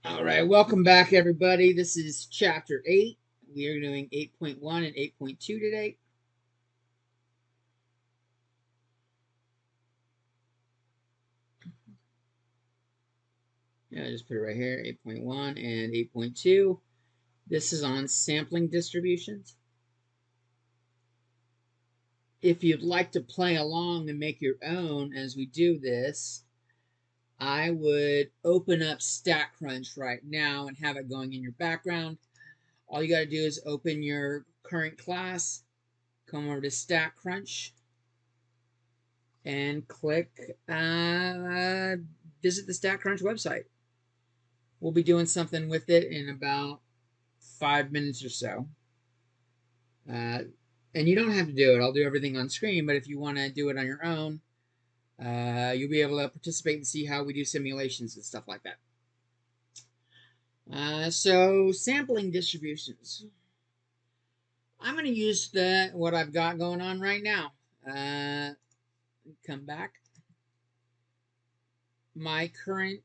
All right, welcome back, everybody. This is Chapter 8. We are doing 8.1 and 8.2 today. Yeah, just put it right here, 8.1 and 8.2. This is on sampling distributions. If you'd like to play along and make your own as we do this, I would open up StatCrunch right now and have it going in your background. All you got to do is open your current class, come over to StatCrunch, and click visit the StatCrunch website. We'll be doing something with it in about 5 minutes or so. And you don't have to do it. I'll do everything on screen, but if you want to do it on your own, you'll be able to participate and see how we do simulations and stuff like that. So sampling distributions. I'm going to use what I've got going on right now. Come back. My current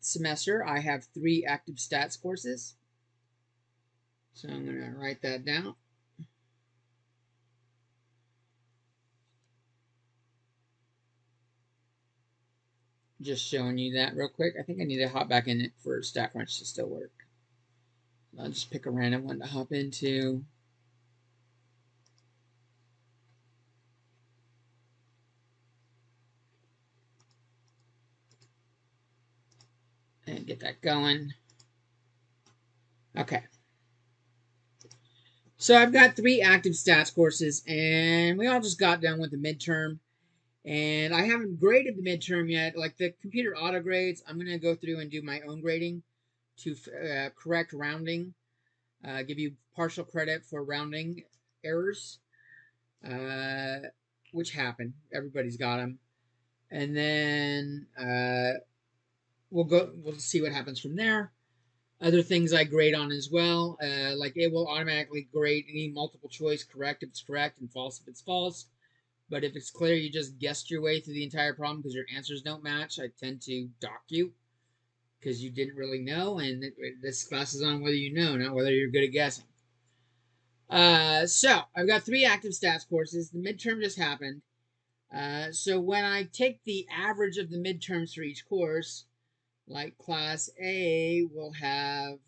semester, I have 3 active stats courses. So I'm going to write that down. Just showing you that real quick. I think I need to hop back in it for StatCrunch to still work. I'll just pick a random one to hop into. And get that going. Okay. So I've got 3 active stats courses, and we all just got done with the midterm. And I haven't graded the midterm yet. Like the computer auto grades, I'm going to go through and do my own grading to correct rounding, give you partial credit for rounding errors, which happen. Everybody's got them. And then we'll see what happens from there. Other things I grade on as well, like it will automatically grade any multiple choice correct if it's correct and false if it's false. But if it's clear you just guessed your way through the entire problem because your answers don't match, I tend to dock you because you didn't really know. And this class is on whether you know, not whether you're good at guessing. So I've got 3 active stats courses. The midterm just happened. So when I take the average of the midterms for each course, like class A will have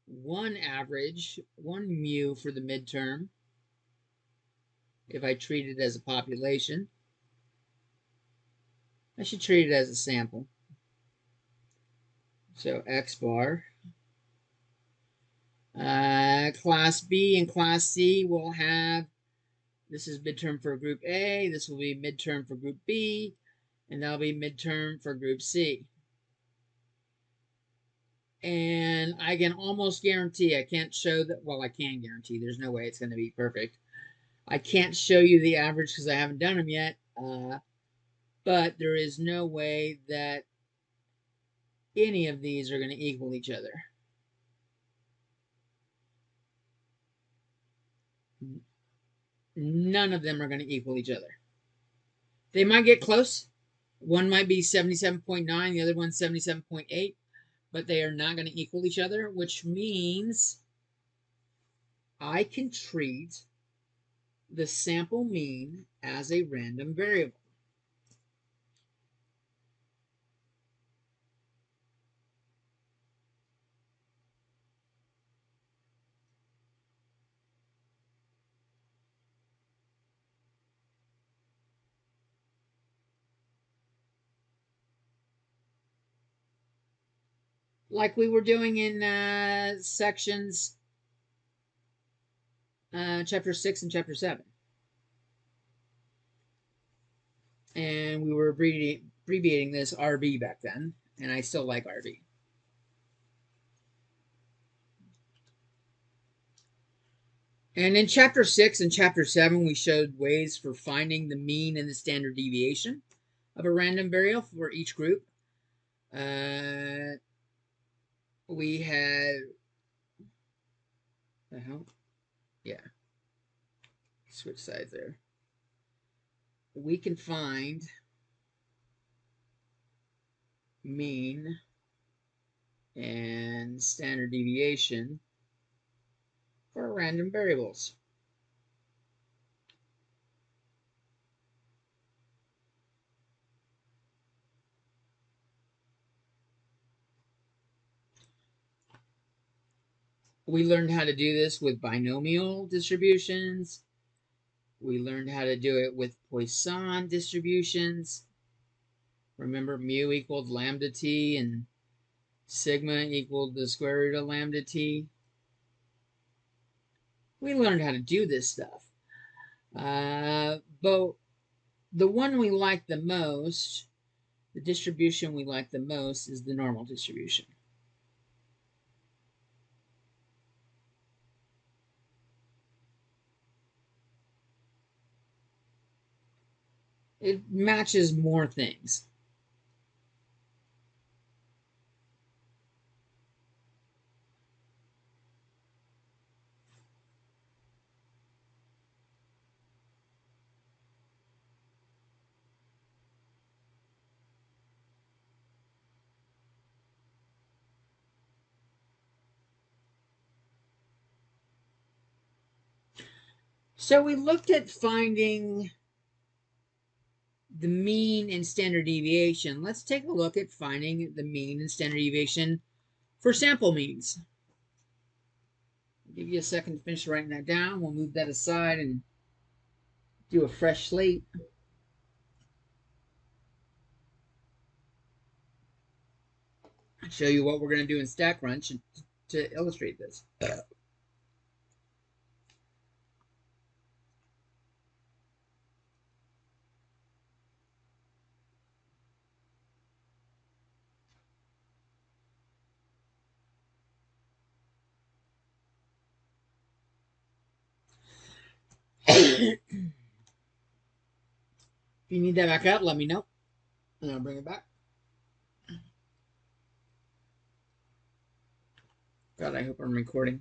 1 average, 1 mu for the midterm, if I treat it as a population. I should treat it as a sample. So X bar. Class B and Class C will have, this is midterm for group A, this will be midterm for group B, and that'll be midterm for group C. And I can almost guarantee, I can't show that, well, I can guarantee, there's no way it's going to be perfect. I can't show you the average because I haven't done them yet, but there is no way that any of these are going to equal each other. None of them are going to equal each other. They might get close. One might be 77.9, the other one's 77.8, but they are not going to equal each other, which means I can treat the sample mean as a random variable. Like we were doing in sections chapter 6 and chapter 7. And we were abbreviating this RV back then, and I still like RV. And in chapter 6 and chapter 7, we showed ways for finding the mean and the standard deviation of a random variable for each group. We had, the hell? Yeah. Switch sides there. We can find mean and standard deviation for random variables. We learned how to do this with binomial distributions. We learned how to do it with Poisson distributions. Remember, mu equaled lambda t and sigma equaled the square root of lambda t. We learned how to do this stuff. But the one we like the most, the distribution we like the most, is the normal distribution. It matches more things. So we looked at finding the mean and standard deviation. Let's take a look at finding the mean and standard deviation for sample means. I'll give you a second to finish writing that down. We'll move that aside and do a fresh slate. I'll show you what we're going to do in StatCrunch to illustrate this. If you need that back up, let me know, and I'll bring it back. God, I hope I'm recording.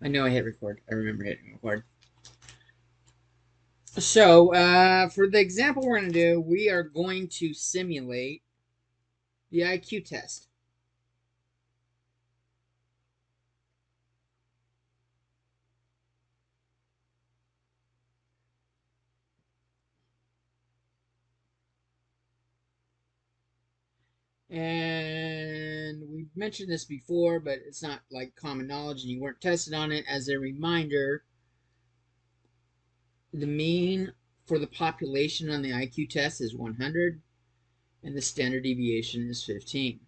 I know I hit record. I remember hitting record. So, for the example we're going to do, we are going to simulate the IQ test. And we've mentioned this before, but it's not like common knowledge and you weren't tested on it. As a reminder, the mean for the population on the IQ test is 100 and the standard deviation is 15.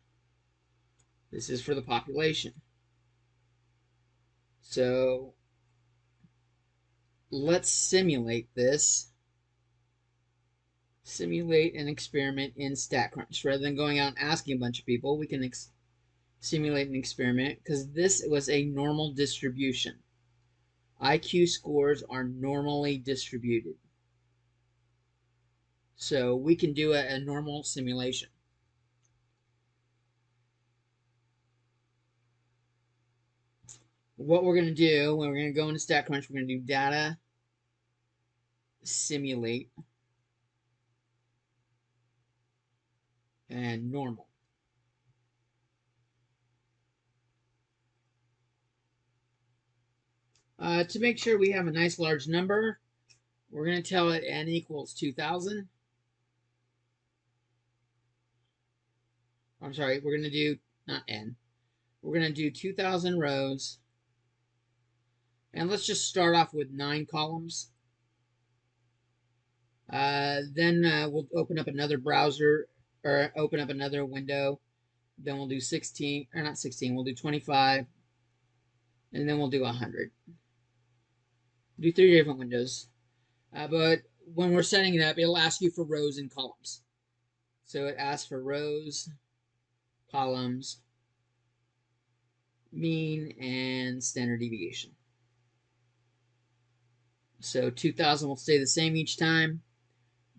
This is for the population. So let's simulate this. Simulate an experiment in StatCrunch. Rather than going out and asking a bunch of people, we can simulate an experiment because this was a normal distribution. IQ scores are normally distributed. So we can do a normal simulation. What we're going to do, when we're going to go into StatCrunch, we're going to do data, simulate, and normal. To make sure we have a nice large number, we're going to tell it n equals 2000. I'm sorry, we're going to do, not n, we're going to do 2000 rows. And let's just start off with 9 columns. Then we'll open up another browser or open up another window. Then we'll do 16, or not 16, we'll do 25. And then we'll do 100. Do 3 different windows. But when we're setting it up, it'll ask you for rows and columns. So it asks for rows, columns, mean, and standard deviation. So 2000 will stay the same each time.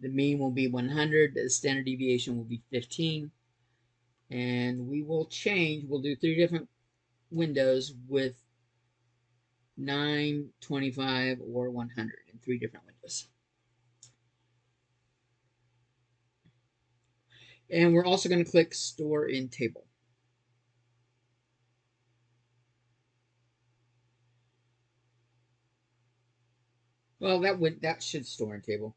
The mean will be 100. The standard deviation will be 15. And we will change. We'll do 3 different windows with 9, 25, or 100 in 3 different windows. And we're also going to click Store in Table. Well, that should store in table.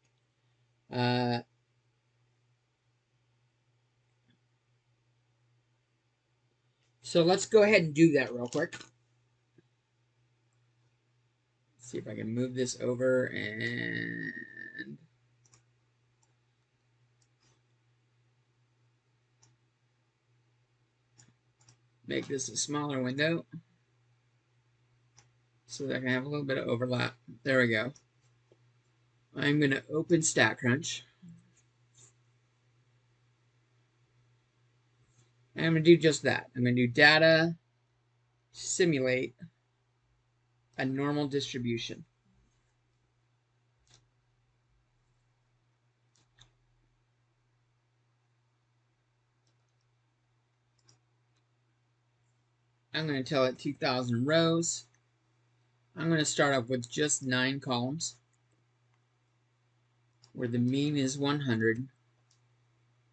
So let's go ahead and do that real quick. See if I can move this over and make this a smaller window so that I can have a little bit of overlap. There we go. I'm going to open StatCrunch. And I'm going to do just that. I'm going to do data, simulate a normal distribution. I'm going to tell it 2,000 rows. I'm going to start off with just 9 columns, where the mean is 100,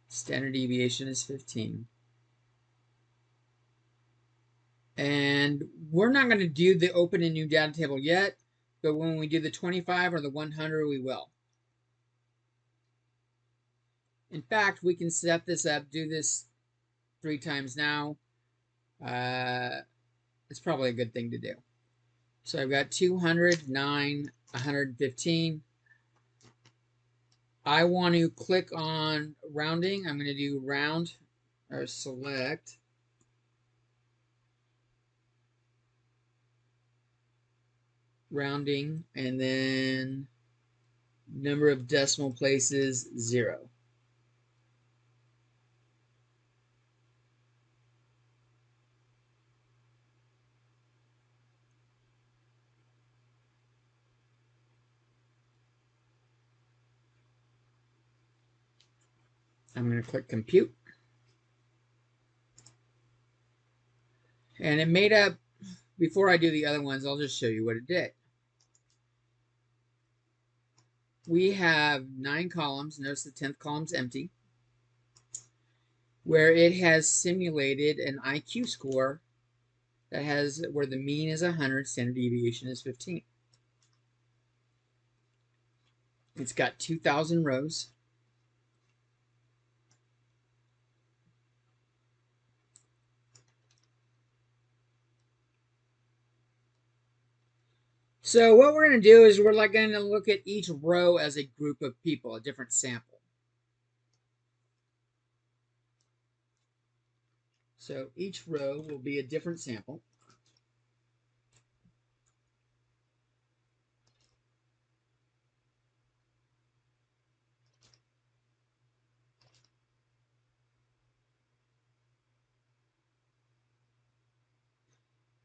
standard deviation is 15. And we're not going to do the open and new data table yet, but when we do the 25 or the 100, we will. In fact, we can set this up, do this 3 times now. It's probably a good thing to do. So I've got 200, 9, 115. I want to click on rounding. I'm going to do round or select. Rounding, and then number of decimal places, 0. I'm going to click compute. And it made up, before I do the other ones, I'll just show you what it did. We have 9 columns. Notice the 10th column's empty, where it has simulated an IQ score that has where the mean is 100, standard deviation is 15. It's got 2,000 rows. So what we're going to do is we're going to look at each row as a group of people, a different sample. So each row will be a different sample.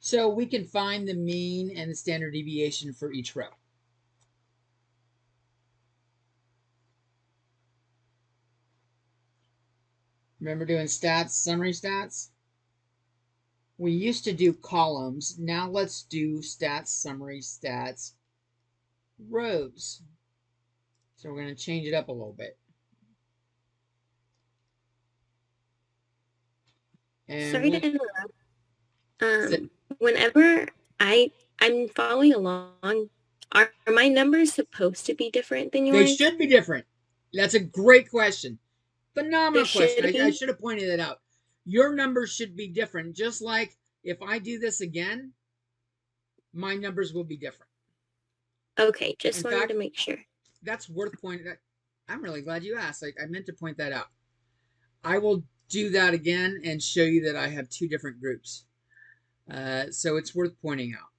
So we can find the mean and the standard deviation for each row. Remember doing stats, summary stats? We used to do columns. Now let's do stats, summary stats, rows. So we're going to change it up a little bit. And sorry to interrupt. Whenever I'm following along, are my numbers supposed to be different than yours? They should be different. That's a great question. Phenomenal question. I should have pointed it out. Your numbers should be different, just like if I do this again, my numbers will be different. Okay, just wanted to make sure. That's worth pointing out. I'm really glad you asked. I meant to point that out. I will do that again and show you that I have 2 different groups. So it's worth pointing out.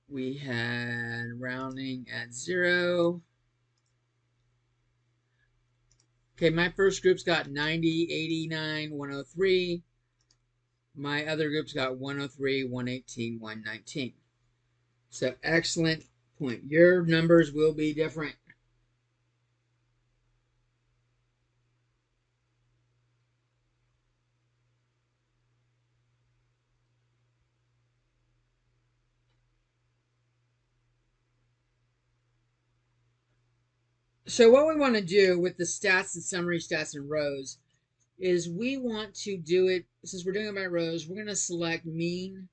We had rounding at 0. Okay, my first group's got 90, 89, 103. My other group's got 103, 118, 119. So excellent point. Your numbers will be different. So what we want to do with the stats and summary stats and rows is we want to do it, since we're doing it by rows, we're going to select mean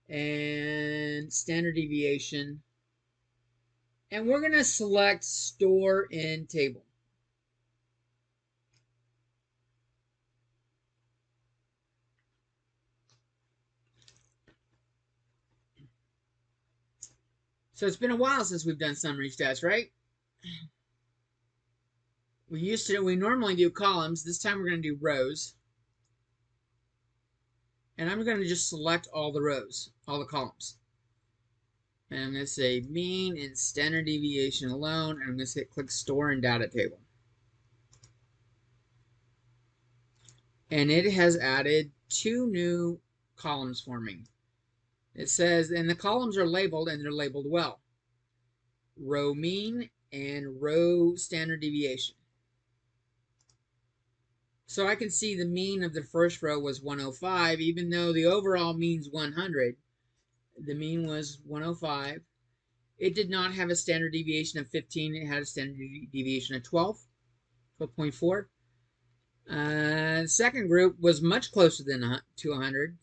and standard deviation. And we're going to select store in table. So it's been a while since we've done summary stats, right? We normally do columns. This time we're going to do rows. And I'm going to just select all the rows, all the columns. And I'm going to say mean and standard deviation alone. And I'm going to say click store in data table. And it has added 2 new columns for me. It says, and the columns are labeled, and they're labeled well. Row mean and row standard deviation. So I can see the mean of the first row was 105, even though the overall means 100. The mean was 105. It did not have a standard deviation of 15. It had a standard deviation of 12, 12.4. Second group was much closer than to 100.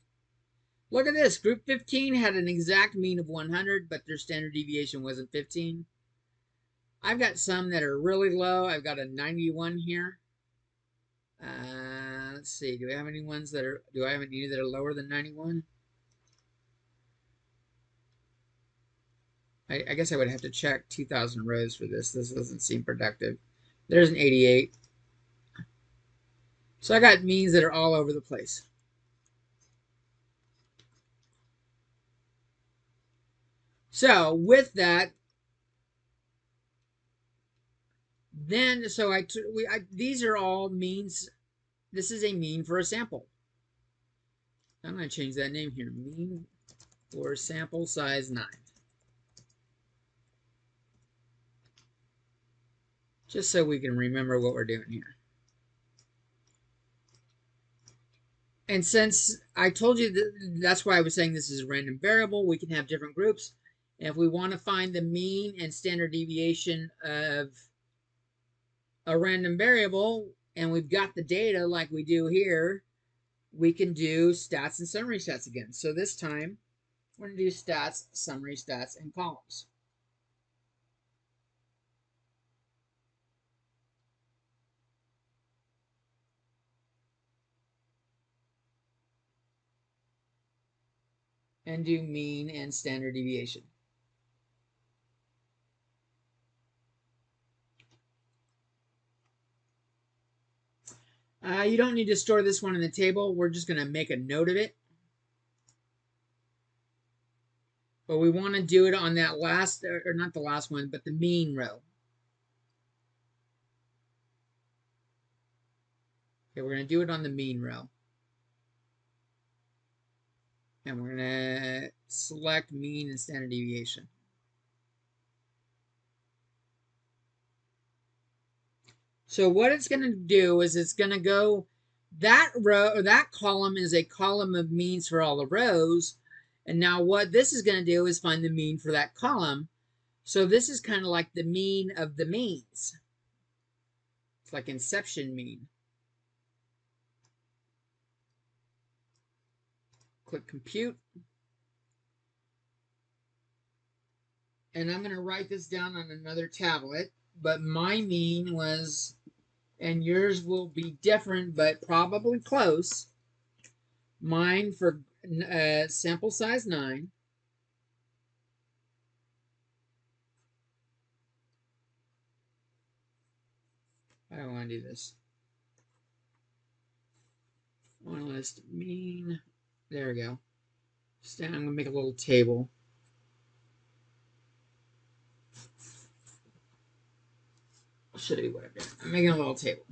Look at this. Group 15 had an exact mean of 100, but their standard deviation wasn't 15. I've got some that are really low. I've got a 91 here. Let's see. Do I have any ones that are? Do I have any that are lower than 91? I guess I would have to check 2,000 rows for this. This doesn't seem productive. There's an 88. So I got means that are all over the place. So with that, then these are all means. This is a mean for a sample. I'm going to change that name here. Mean for sample size 9. Just so we can remember what we're doing here. And since I told you that's why I was saying this is a random variable, we can have different groups. And if we want to find the mean and standard deviation of a random variable, and we've got the data like we do here, we can do stats and summary stats again. So this time, we're going to do stats, summary stats, and columns. And do mean and standard deviation. You don't need to store this one in the table. We're just going to make a note of it. But we want to do it on that last, or not the last one, but the mean row. Okay, we're going to do it on the mean row. And we're going to select mean and standard deviation. So what it's going to do is it's going to go, that row or that column is a column of means for all the rows. And now what this is going to do is find the mean for that column. So this is kind of like the mean of the means. It's like inception mean. Click compute. And I'm going to write this down on another tablet. But my mean was, and yours will be different, but probably close. Mine for sample size 9. I don't want to do this. I want to list mean. There we go. I'm going to make a little table. I'll show you what I'm doing. I'm making a little table.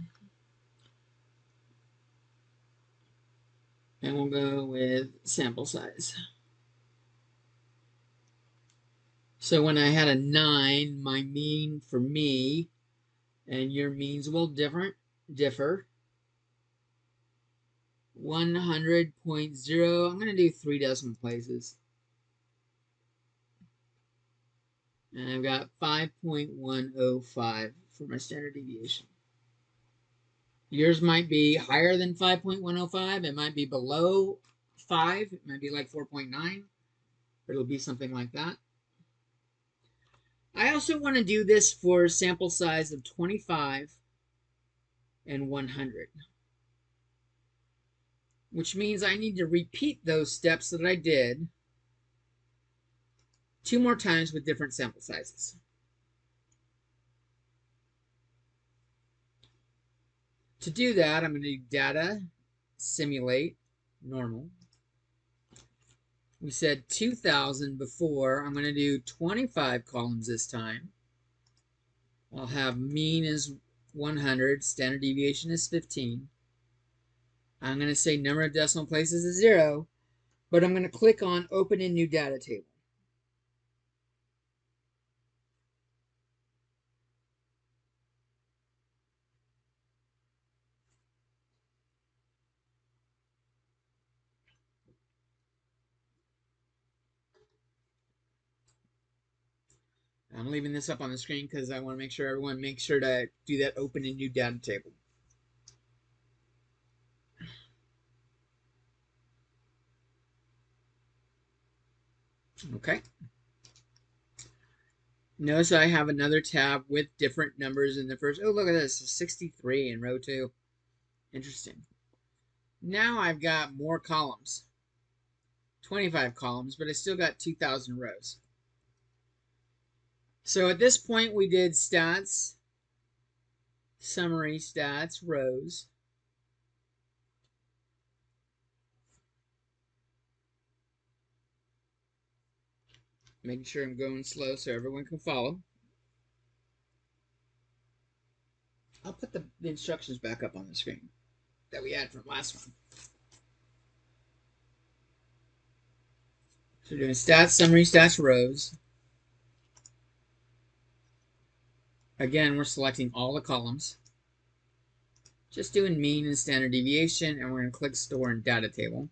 And we'll go with sample size. So when I had a 9, my mean for me and your means will differ. 100.0. I'm going to do 3 decimal places. And I've got 5.105 for my standard deviation. Yours might be higher than 5.105. It might be below 5. It might be like 4.9. But it'll be something like that. I also want to do this for sample size of 25 and 100. Which means I need to repeat those steps that I did 2 more times with different sample sizes. To do that, I'm going to do data, simulate, normal. We said 2,000 before. I'm going to do 25 columns this time. I'll have mean is 100, standard deviation is 15. I'm going to say number of decimal places is 0, but I'm going to click on Open in New Data Table. I'm leaving this up on the screen because I want to make sure everyone makes sure to do that Open in New Data Table. Okay. Notice I have another tab with different numbers in the first. Oh, look at this. 63 in row 2. Interesting. Now I've got more columns. 25 columns, but I still got 2,000 rows. So at this point, we did stats, summary, stats, rows. Making sure I'm going slow so everyone can follow. I'll put the instructions back up on the screen that we had from last one. So we're doing stats, summary, stats, rows. Again, we're selecting all the columns. Just doing mean and standard deviation, and we're going to click Store in Data Table.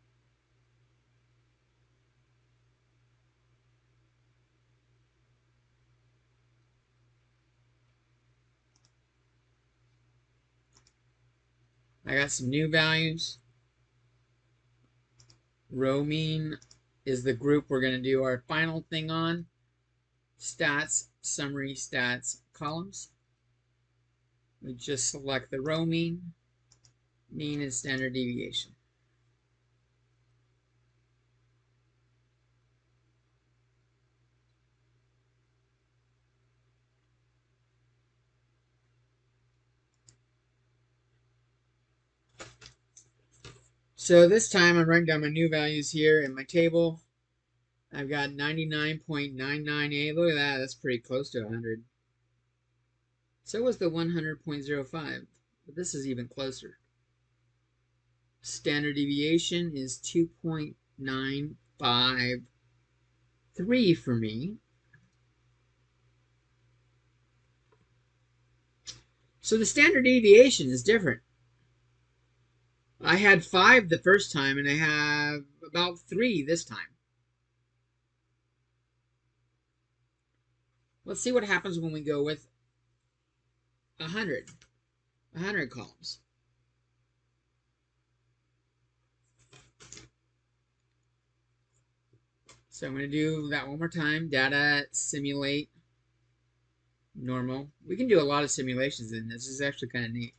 I got some new values. Row mean is the group we're going to do our final thing on. Stats, summary, stats, columns. We just select the row mean, mean and standard deviation. So this time I'm writing down my new values here in my table. I've got 99.998. Look at that. That's pretty close to 100. So was the 100.05. But this is even closer. Standard deviation is 2.953 for me. So the standard deviation is different. I had 5 the first time, and I have about 3 this time. Let's see what happens when we go with 100 columns. So I'm going to do that one more time. Data, simulate, normal. We can do a lot of simulations in this. This is actually kind of neat.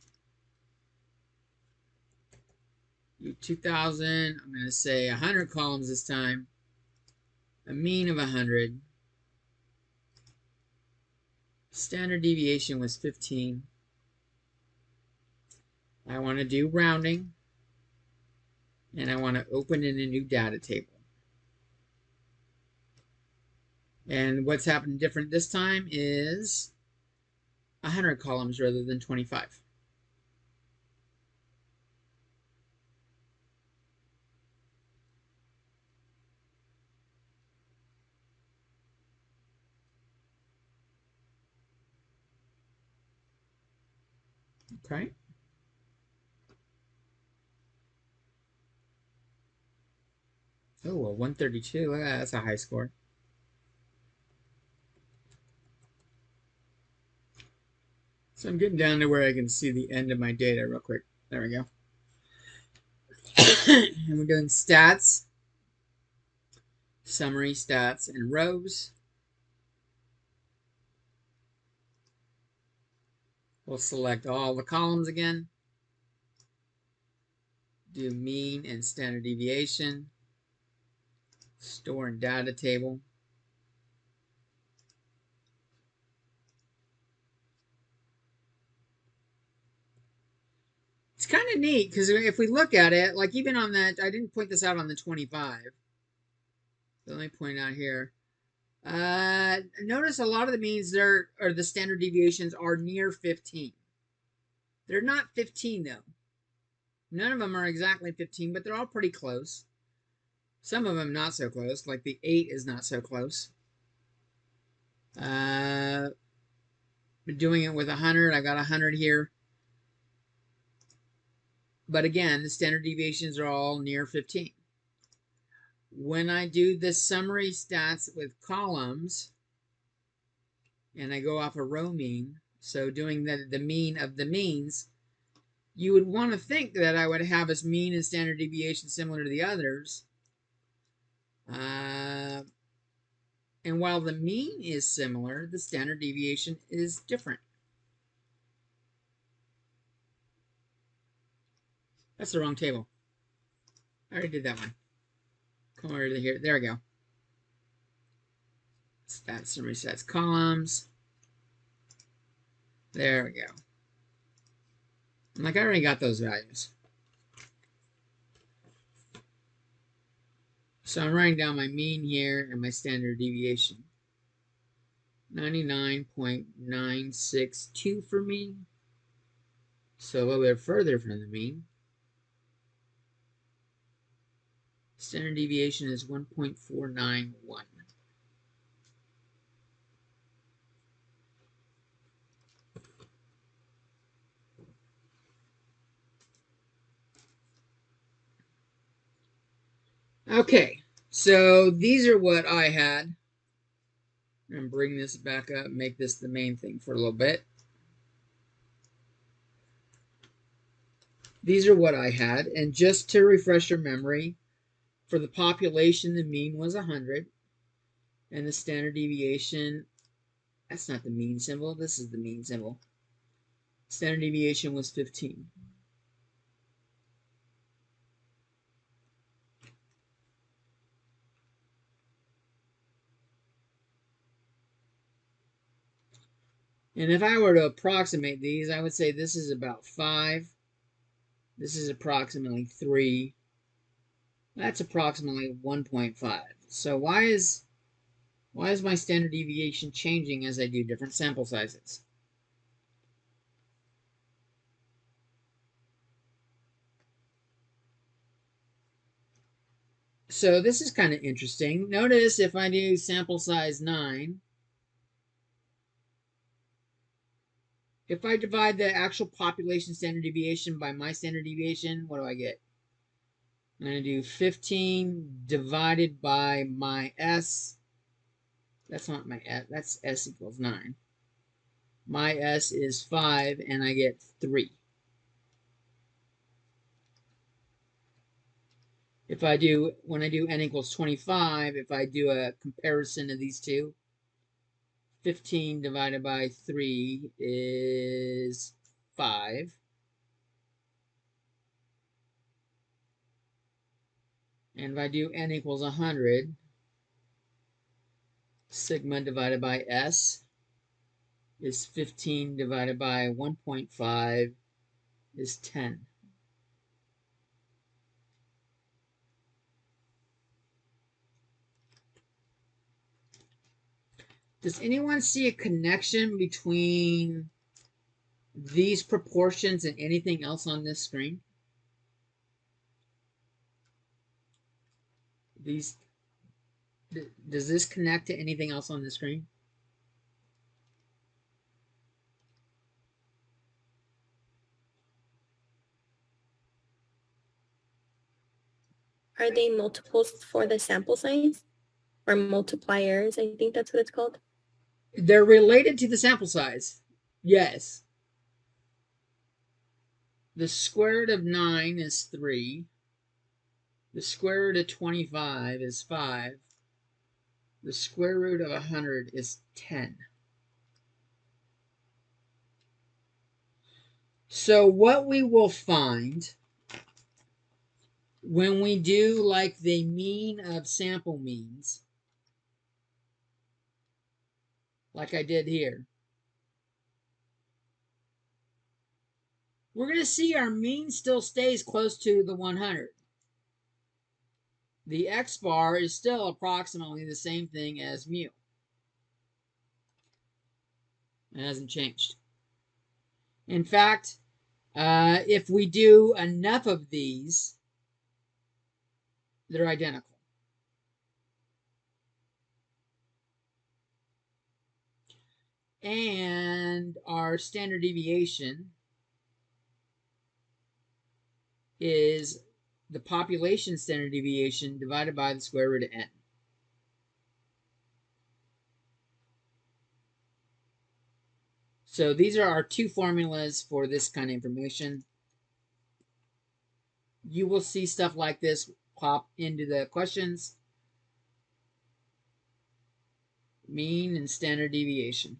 2,000. I'm going to say 100 columns this time. A mean of 100. Standard deviation was 15. I want to do rounding. And I want to open in a new data table. And what's happened different this time is 100 columns rather than 25. Okay. Oh, well, 132. Look at that. That's a high score. So I'm getting down to where I can see the end of my data real quick. There we go. And we're doing stats, summary, stats, and rows. We'll select all the columns again. Do mean and standard deviation. Store and data table. It's kind of neat because if we look at it, like even on that, I didn't point this out on the 25. Let me point out here. Notice a lot of the means there, or the standard deviations, are near 15. They're not 15 though. None of them are exactly 15, but they're all pretty close. Some of them not so close, like the 8 is not so close. Doing it with 100, I got 100 here. But again, the standard deviations are all near 15. When I do the summary stats with columns, and I go off a row mean, so doing the mean of the means, you would want to think that I would have a mean and standard deviation similar to the others. And while the mean is similar, the standard deviation is different. That's the wrong table. I already did that one. Come over to here. There we go. Stats, summary stats, columns. There we go. I'm like, I already got those values. So I'm writing down my mean here and my standard deviation. 99.962 for me. So a little bit further from the mean. Standard deviation is 1.491. Okay, so these are what I had. I'm going to bring this back up, make this the main thing for a little bit. These are what I had, and just to refresh your memory, for the population, the mean was 100, and the standard deviation, that's not the mean symbol, this is the mean symbol. Standard deviation was 15. And if I were to approximate these, I would say this is about 5. This is approximately 3. That's approximately 1.5. So why is my standard deviation changing as I do different sample sizes? So this is kind of interesting. Notice if I do sample size 9, if I divide the actual population standard deviation by my standard deviation, what do I get? I'm going to do 15 divided by my S. That's not my S, that's S equals 9. My S is 5, and I get 3. If I do, when I do N equals 25, if I do a comparison of these two, 15 divided by 3 is 5. And if I do N equals 100, sigma divided by S is 15 divided by 1.5 is 10. Does anyone see a connection between these proportions and anything else on this screen? Does this connect to anything else on the screen? Are they multiples for the sample size? Or multipliers, I think that's what it's called. They're related to the sample size. Yes. The square root of 9 is 3. The square root of 25 is 5. The square root of 100 is 10. So what we will find when we do like the mean of sample means, like I did here, we're going to see our mean still stays close to the 100. The x bar is still approximately the same thing as mu. It hasn't changed. In fact, if we do enough of these, they're identical. And our standard deviation is the population standard deviation divided by the square root of n. So these are our two formulas for this kind of information. You will see stuff like this pop into the questions. Mean and standard deviation.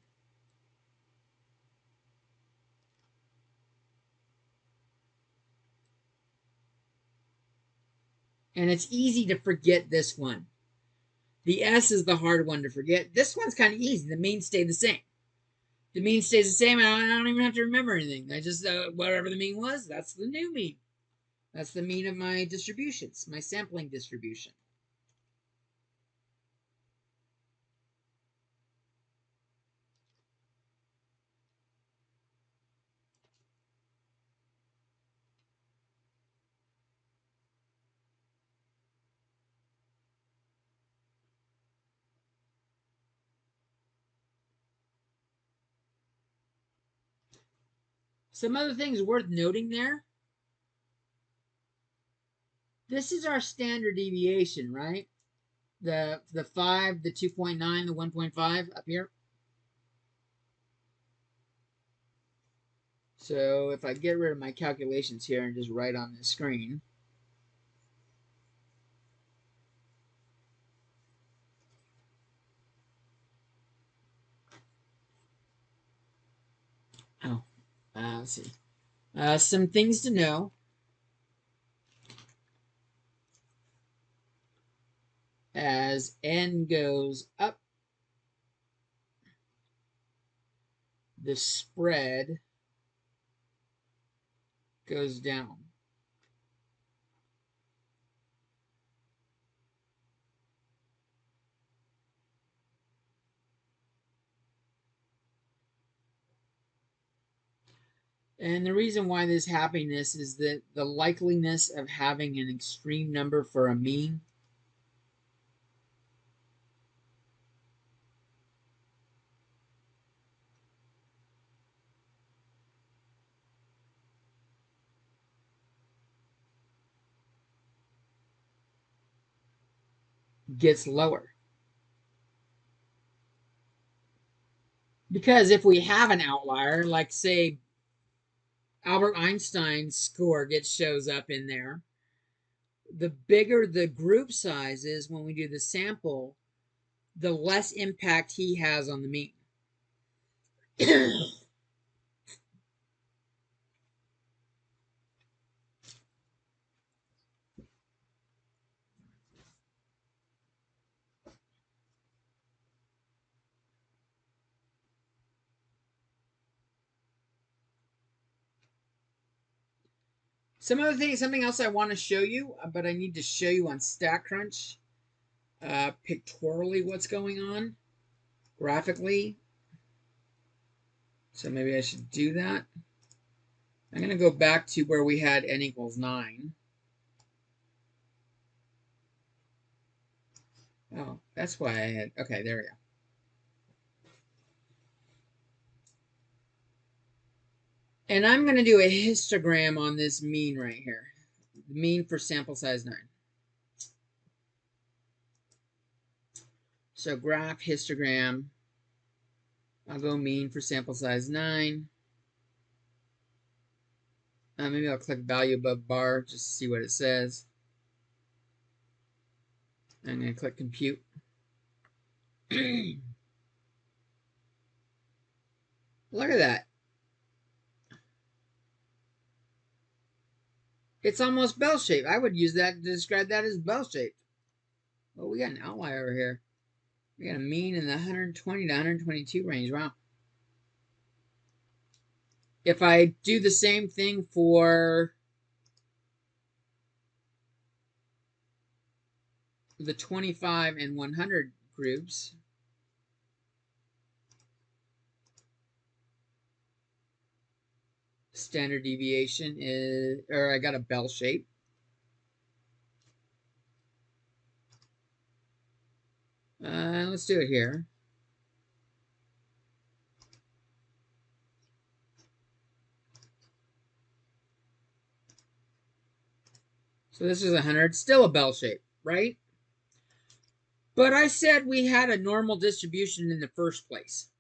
And it's easy to forget this one. The S is the hard one to forget. This one's kind of easy. The mean stayed the same. The mean stays the same, and I don't even have to remember anything. I just, whatever the mean was, that's the new mean. That's the mean of my distributions, my sampling distribution. Some other things worth noting there. This is our standard deviation, right? The 5, the 2.9, the 1.5 up here. So if I get rid of my calculations here and just write on the screen. Oh, let's see. Some things to know. As n goes up, the spread goes down. And the reason why this happiness is that the likeliness of having an extreme number for a mean gets lower. Because if we have an outlier, like say Albert Einstein's score shows up in there, the bigger the group size is when we do the sample, the less impact he has on the mean. Something else I want to show you, but I need to show you on StatCrunch pictorially what's going on graphically. So maybe I should do that. I'm going to go back to where we had n equals 9. Oh, that's why I had, okay, there we go. And I'm going to do a histogram on this mean right here. The mean for sample size 9. So graph histogram. I'll go mean for sample size 9. Maybe I'll click value above bar just to see what it says. I'm going to click compute. Look at that. It's almost bell-shaped. I would use that to describe that as bell-shaped. Oh, we got an outlier over here. We got a mean in the 120 to 122 range. Wow. If I do the same thing for the 25 and 100 groups, standard deviation is, or I got a bell shape. Let's do it here. So this is 100, still a bell shape, right? But I said we had a normal distribution in the first place.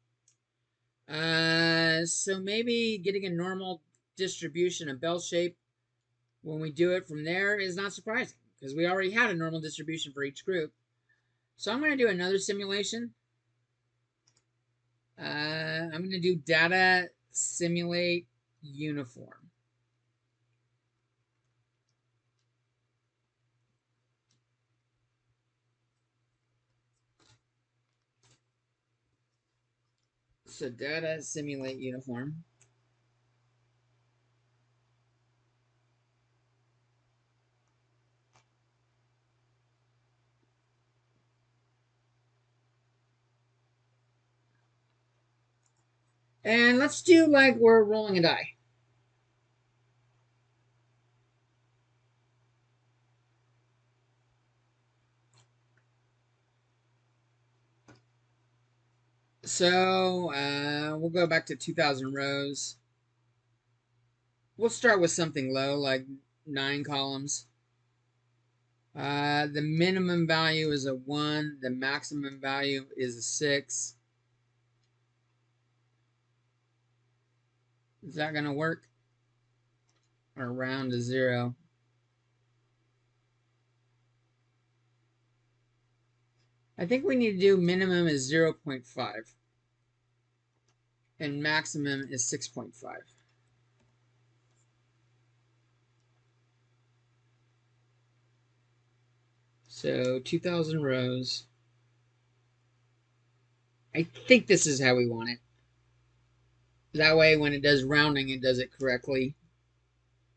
So maybe getting a normal distribution, a bell shape, when we do it from there is not surprising because we already had a normal distribution for each group. So I'm going to do another simulation. I'm going to do data simulate uniform. So data simulate uniform. And let's do like we're rolling a die. So we'll go back to 2,000 rows. We'll start with something low, like 9 columns. The minimum value is a 1. The maximum value is a 6. Is that going to work? Or round to 0? I think we need to do minimum is 0.5. And maximum is 6.5. So 2,000 rows. I think this is how we want it. That way, when it does rounding, it does it correctly.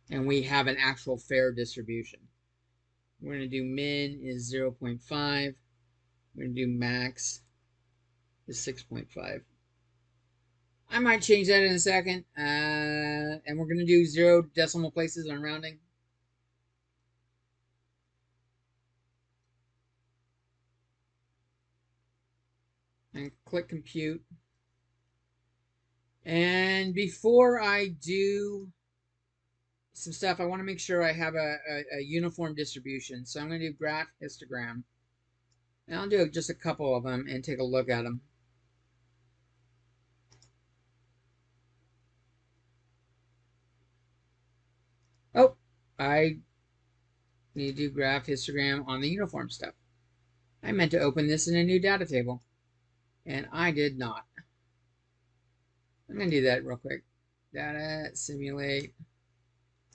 And we have an actual fair distribution. We're going to do min is 0.5. We're going to do max is 6.5. I might change that in a second. And we're going to do 0 decimal places on rounding. And click compute. And before I do some stuff, I want to make sure I have a uniform distribution. So I'm going to do graph histogram. And I'll do just a couple of them and take a look at them. Oh, I need to do graph histogram on the uniform stuff. I meant to open this in a new data table, and I did not. I'm going to do that real quick. Data, simulate,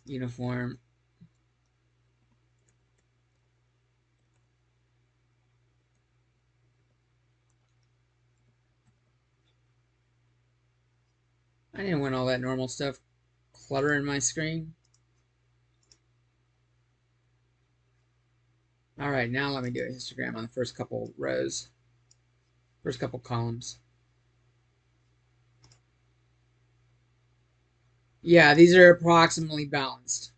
uniform. I didn't want all that normal stuff cluttering my screen. All right, now let me do a histogram on the first couple rows, first couple columns. Yeah, these are approximately balanced.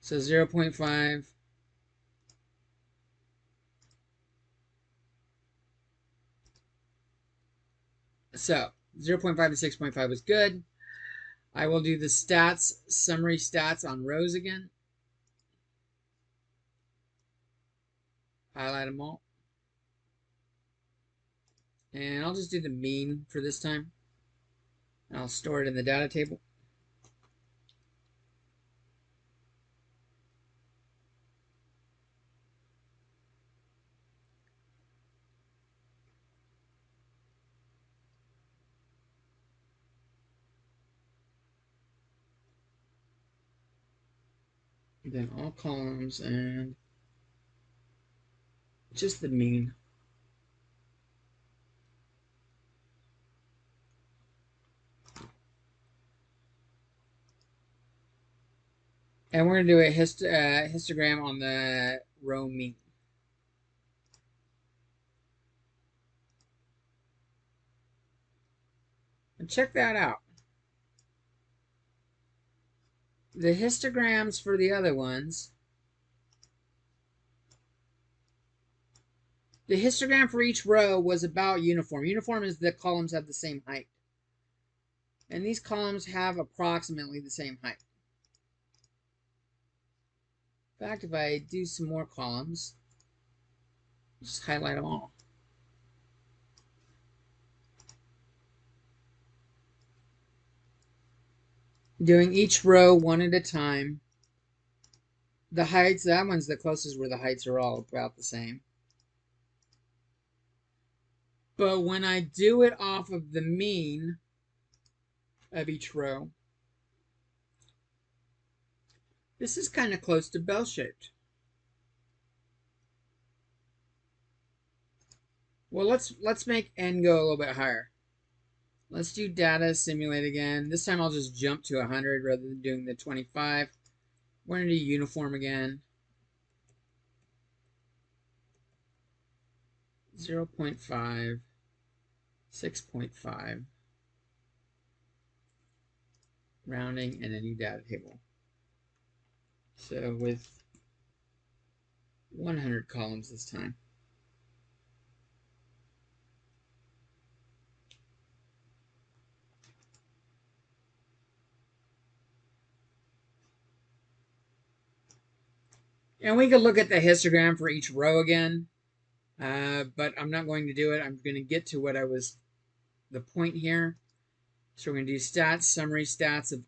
So 0.5. So 0.5 to 6.5 is good. I will do the stats, summary stats on rows again. Highlight them all. And I'll just do the mean for this time. And I'll store it in the data table. then all columns and just the mean. And we're going to do a histogram on the row mean. And check that out. The histograms for the other ones, the histogram for each row was about uniform. Uniform is the columns have the same height. And these columns have approximately the same height. In fact, if I do some more columns, just highlight them all. Doing each row one at a time. The heights, that one's the closest where the heights are all about the same. But when I do it off of the mean of each row, this is kind of close to bell-shaped. Well, let's make n go a little bit higher. Let's do data simulate again. This time I'll just jump to 100 rather than doing the 25. We're going to do uniform again. 0.5, 6.5, rounding, and a new data table. So with 100 columns this time. And we could look at the histogram for each row again, but I'm not going to do it. I'm going to get to what the point here. So we're going to do stats, summary stats of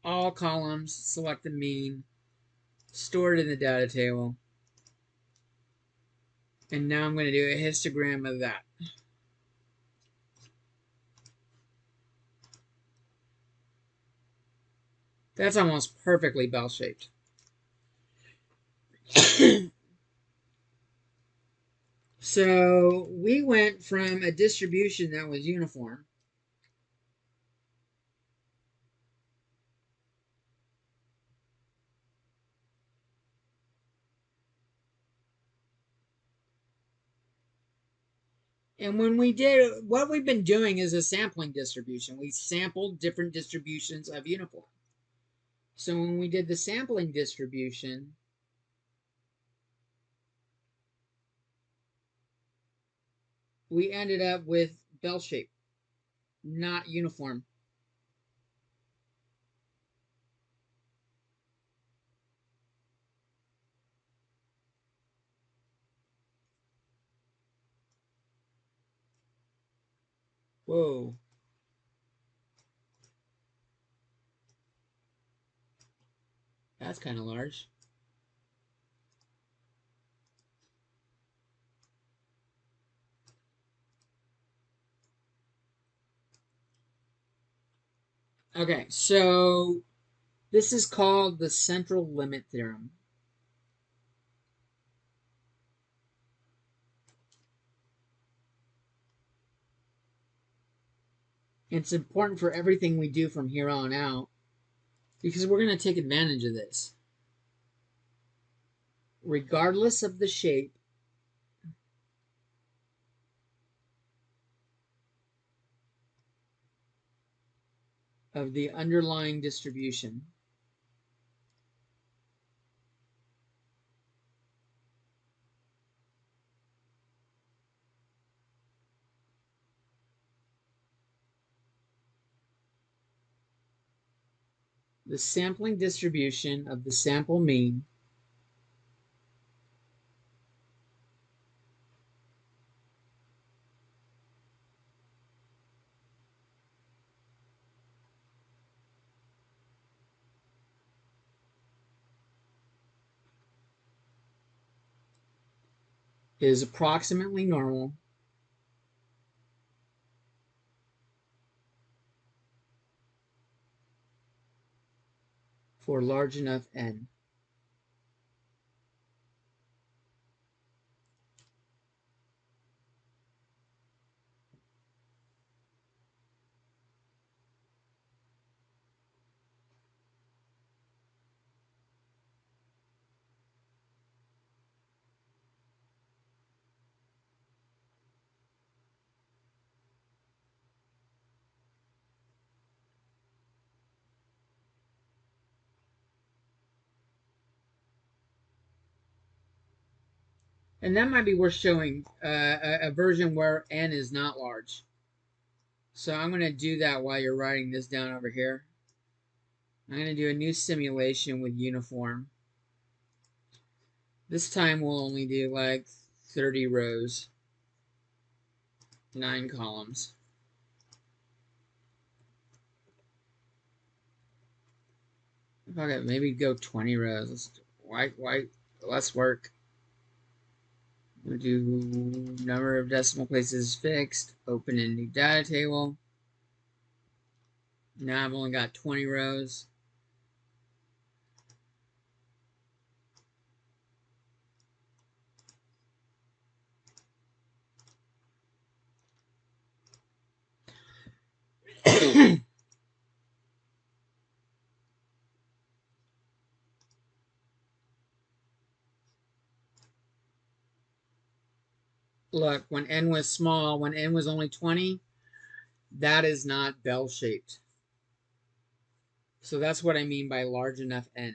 all columns, select the mean, store it in the data table. And now I'm going to do a histogram of that. That's almost perfectly bell-shaped. So we went from a distribution that was uniform and when we did, what we've been doing is a sampling distribution. We sampled different distributions of uniform. So when we did the sampling distribution, we ended up with bell shape, not uniform. Whoa. That's kind of large. Okay, so this is called the central limit theorem. It's important for everything we do from here on out because we're going to take advantage of this. Regardless of the shape, of the underlying distribution, the sampling distribution of the sample mean is approximately normal for large enough n. And that might be worth showing a version where n is not large. So I'm going to do that while you're writing this down over here. I'm going to do a new simulation with uniform. This time we'll only do like 30 rows, 9 columns. Okay, maybe go 20 rows. Why less work? We'll do number of decimal places fixed. Open a new data table. Now I've only got 20 rows. Look, when n was small, when n was only 20, that is not bell-shaped. So that's what I mean by large enough n.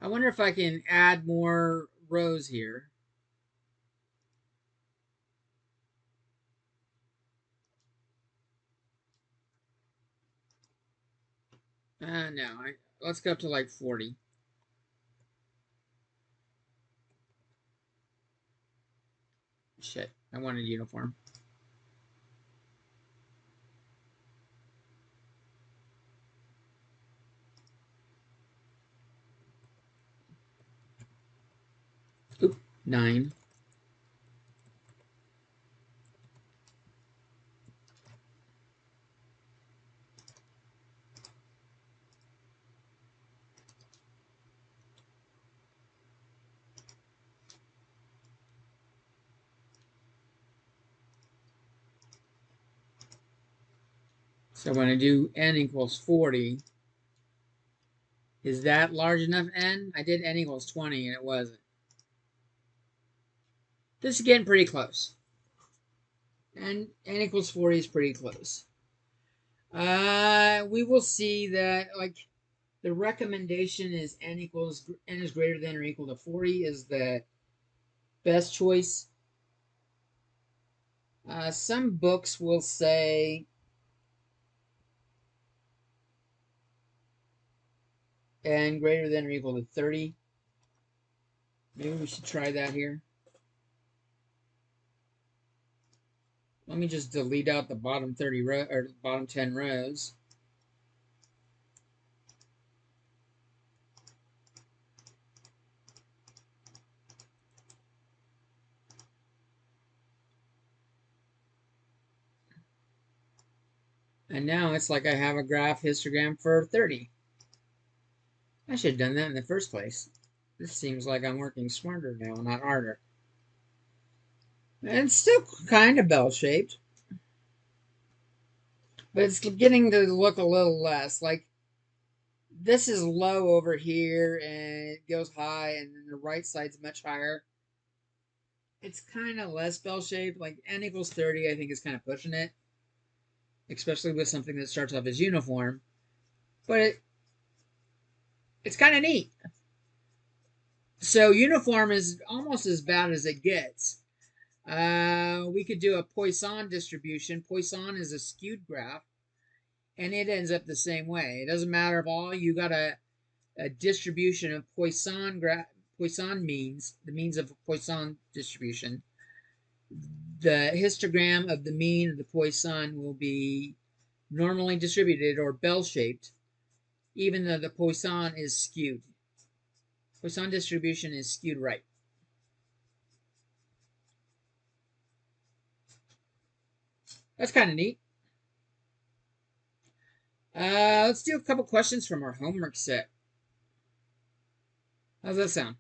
I wonder if I can add more rows here. No, let's go up to like 40. Shit, I wanted uniform. Oop, 9. So when I do n equals 40, is that large enough n? I did n equals 20 and it wasn't. This is getting pretty close. And n equals 40 is pretty close. We will see that like the recommendation is n is greater than or equal to 40 is the best choice. Some books will say n greater than or equal to 30. Maybe we should try that here. Let me just delete out the bottom 30 row or bottom 10 rows. And now it's like I have a graph histogram for 30. I should have done that in the first place. This seems like I'm working smarter now, not harder. And it's still kind of bell-shaped. But it's getting to look a little less. Like, this is low over here, and it goes high, and then the right side's much higher. It's kind of less bell-shaped. Like, n equals 30, I think, is kind of pushing it. Especially with something that starts off as uniform. But it's kind of neat. So uniform is almost as bad as it gets. We could do a Poisson distribution. Poisson is a skewed graph, and it ends up the same way. It doesn't matter if all you got a distribution of Poisson means, the means of a Poisson distribution. The histogram of the mean of the Poisson will be normally distributed or bell-shaped, even though the Poisson is skewed. Poisson distribution is skewed right. That's kind of neat. Let's do a couple questions from our homework set. How's that sound?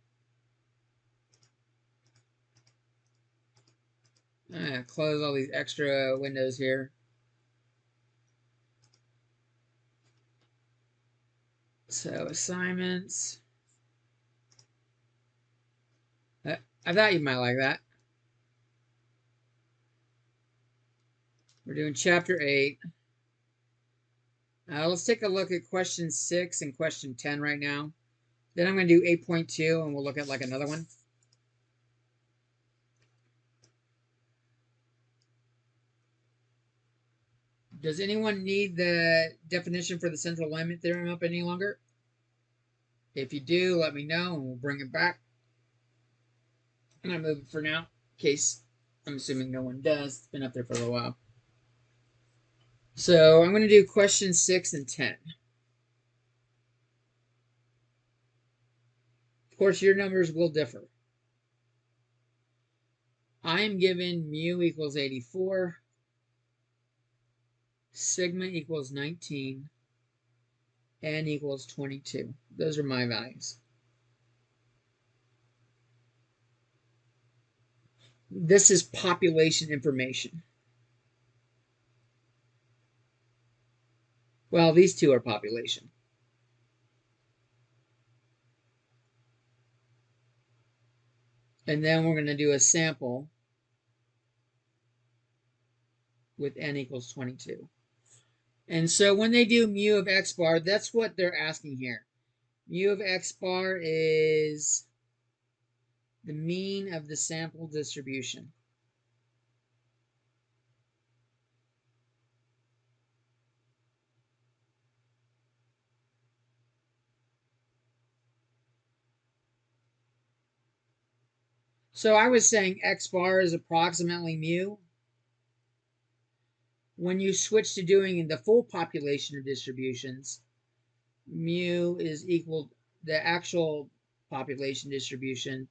Close all these extra windows here. So assignments. I thought you might like that. We're doing chapter 8. Let's take a look at question 6 and question 10 right now. Then I'm going to do 8.2 and we'll look at like another one. Does anyone need the definition for the central alignment theorem up any longer? If you do, let me know and we'll bring it back. I'm going to move it for now, in case I'm assuming no one does. It's been up there for a little while. So I'm going to do questions 6 and 10. Of course, your numbers will differ. I am given mu equals 84, sigma equals 19, n equals 22. Those are my values. This is population information. Well, these two are population. And then we're going to do a sample with n equals 22. And so when they do mu of x bar, that's what they're asking here. Mu of x bar is the mean of the sample distribution. So I was saying x bar is approximately mu. When you switch to doing the full population of distributions, mu is equal, the actual population distribution,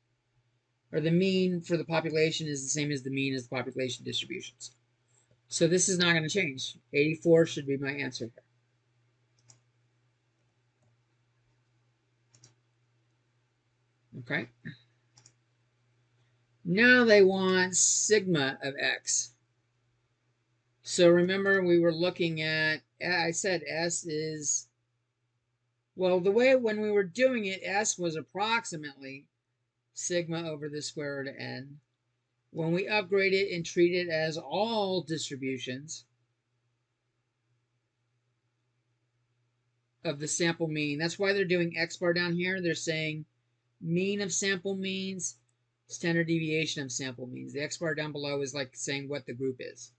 or the mean for the population is the same as the mean as the population distributions. So this is not going to change. 84 should be my answer here. Okay. Now they want sigma of x. So remember we were looking at, I said S is, well, the way when we were doing it, S was approximately sigma over the square root of n. When we upgrade it and treat it as all distributions of the sample mean, that's why they're doing x bar down here. They're saying mean of sample means, standard deviation of sample means. The x bar down below is like saying what the group is.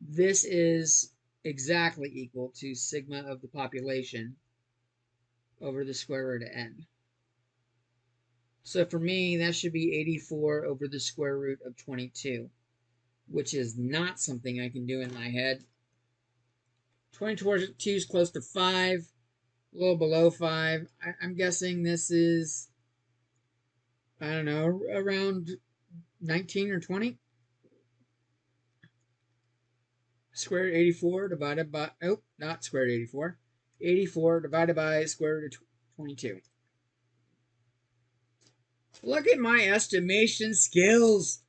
This is exactly equal to sigma of the population over the square root of n. So for me, that should be 84 over the square root of 22, which is not something I can do in my head. 22 is close to 5, a little below 5. I'm guessing this is, I don't know, around 19 or 20. Square root 84 divided by, oh, not square root 84. 84 divided by square root of 22. Look at my estimation skills.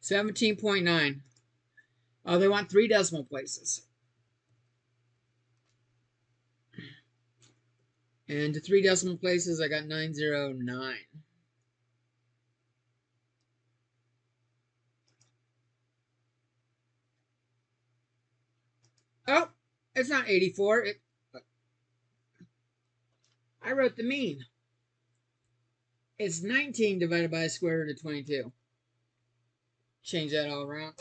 17.9. Oh, they want 3 decimal places. And to 3 decimal places, I got 909. Oh, it's not 84. I wrote the mean. It's 19 divided by the square root of 22. Change that all around.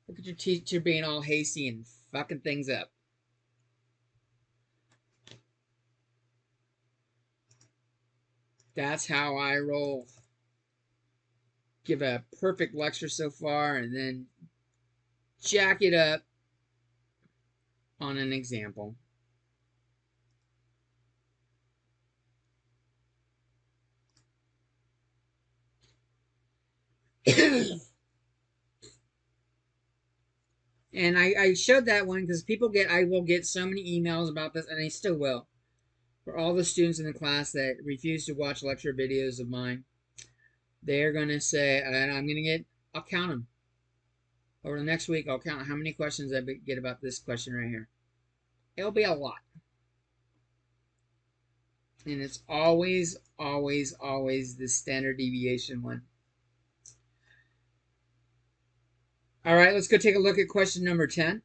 Look at your teacher being all hasty and fucking things up. That's how I roll. Give a perfect lecture so far and then jack it up on an example. And I showed that one because I will get so many emails about this, and I still will. For all the students in the class that refuse to watch lecture videos of mine, they're going to say, and I'll count them. Over the next week, I'll count how many questions I get about this question right here. It'll be a lot. And it's always, always, always the standard deviation one. All right, let's go take a look at question number 10.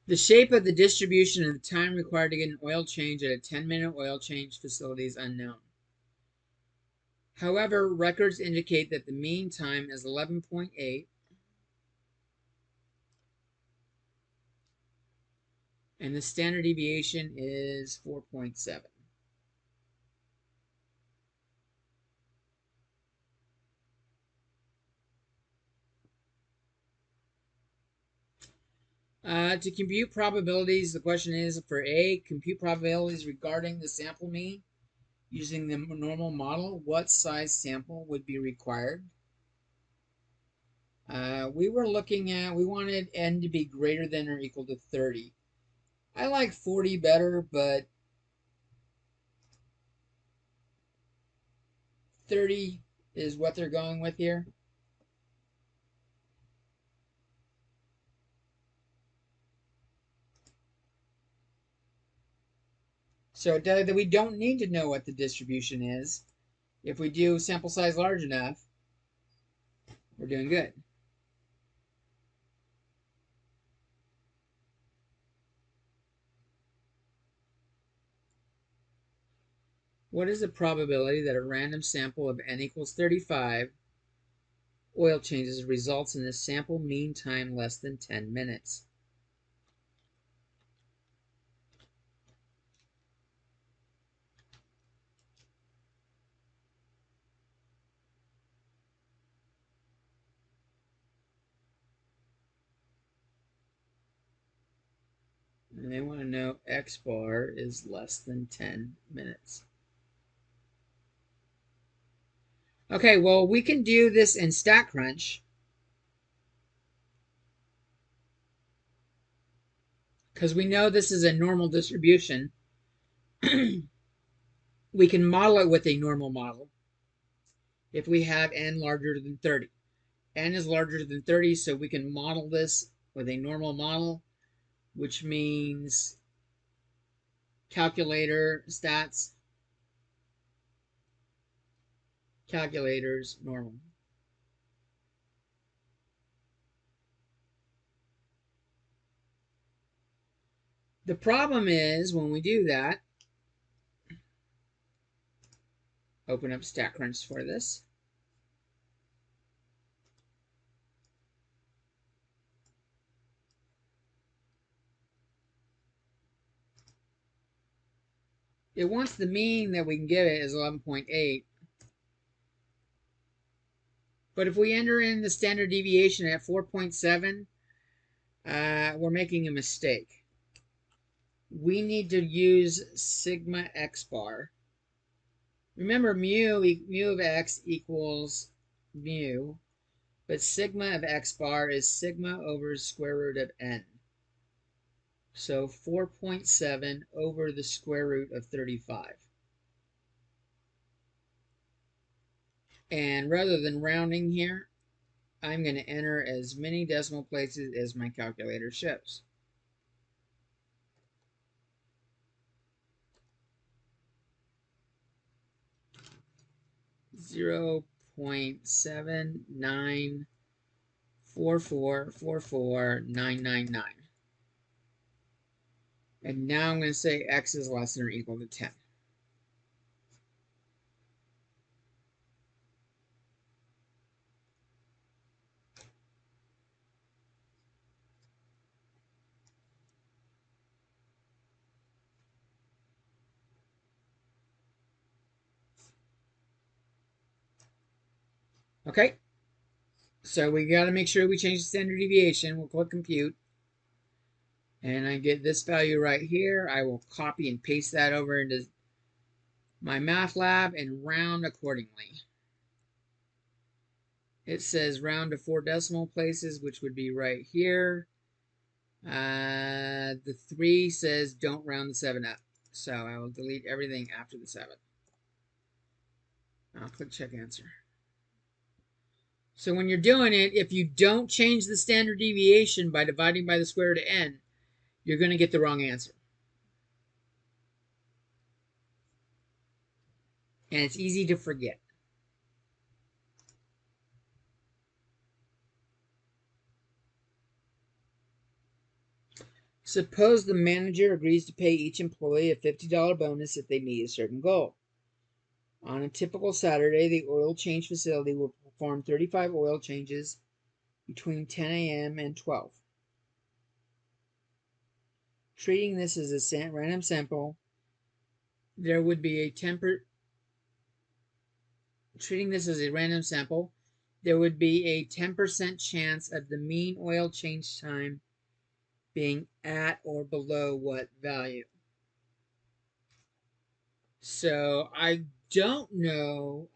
The shape of the distribution and the time required to get an oil change at a 10-minute oil change facility is unknown. However, records indicate that the mean time is 11.8 and the standard deviation is 4.7. To compute probabilities, the question is for A, compute probabilities regarding the sample mean using the normal model. What size sample would be required? We were looking at, we wanted n to be greater than or equal to 30. I like 40 better, but 30 is what they're going with here. So we don't need to know what the distribution is. If we do sample size large enough, we're doing good. What is the probability that a random sample of n equals 35 oil changes results in a sample mean time less than 10 minutes? And they want to know x bar is less than 10 minutes. Okay, well, we can do this in StatCrunch. Because we know this is a normal distribution. We can model it with a normal model if we have n larger than 30. N is larger than 30, so we can model this with a normal model, which means calculator, stats, calculators, normal. The problem is when we do that, open up StatCrunch for this. It wants the mean that we can give it is 11.8. But if we enter in the standard deviation at 4.7, we're making a mistake. We need to use sigma x bar. Remember, mu of x equals mu, but sigma of x bar is sigma over square root of n. So 4.7 over the square root of 35. And rather than rounding here, I'm going to enter as many decimal places as my calculator shows. Zero 0.79444499. And now I'm going to say x is less than or equal to 10. Okay, so we got to make sure we change the standard deviation. We'll click compute. And I get this value right here. I will copy and paste that over into my math lab and round accordingly. It says round to 4 decimal places, which would be right here. The 3 says don't round the 7 up. So I will delete everything after the 7. I'll click check answer. So when you're doing it, if you don't change the standard deviation by dividing by the square root of n, you're going to get the wrong answer. And it's easy to forget. Suppose the manager agrees to pay each employee a $50 bonus if they meet a certain goal. On a typical Saturday, the oil change facility will perform 35 oil changes between 10 a.m. and 12. Treating this as a random sample, there would be a treating this as a random sample, there would be a 10% chance of the mean oil change time being at or below what value. So I don't know.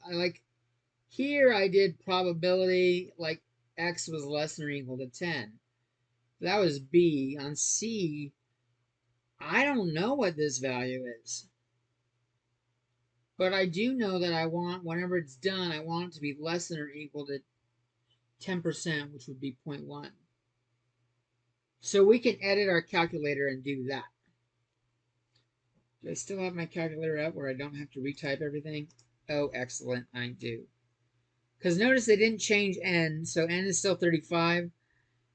Here I did probability like x was less than or equal to 10. That was B. On C, I don't know what this value is. But I do know that I want, whenever it's done, I want it to be less than or equal to 10%, which would be 0.1. So we can edit our calculator and do that. Do I still have my calculator up where I don't have to retype everything? Oh, excellent, I do. Because notice they didn't change n, so n is still 35.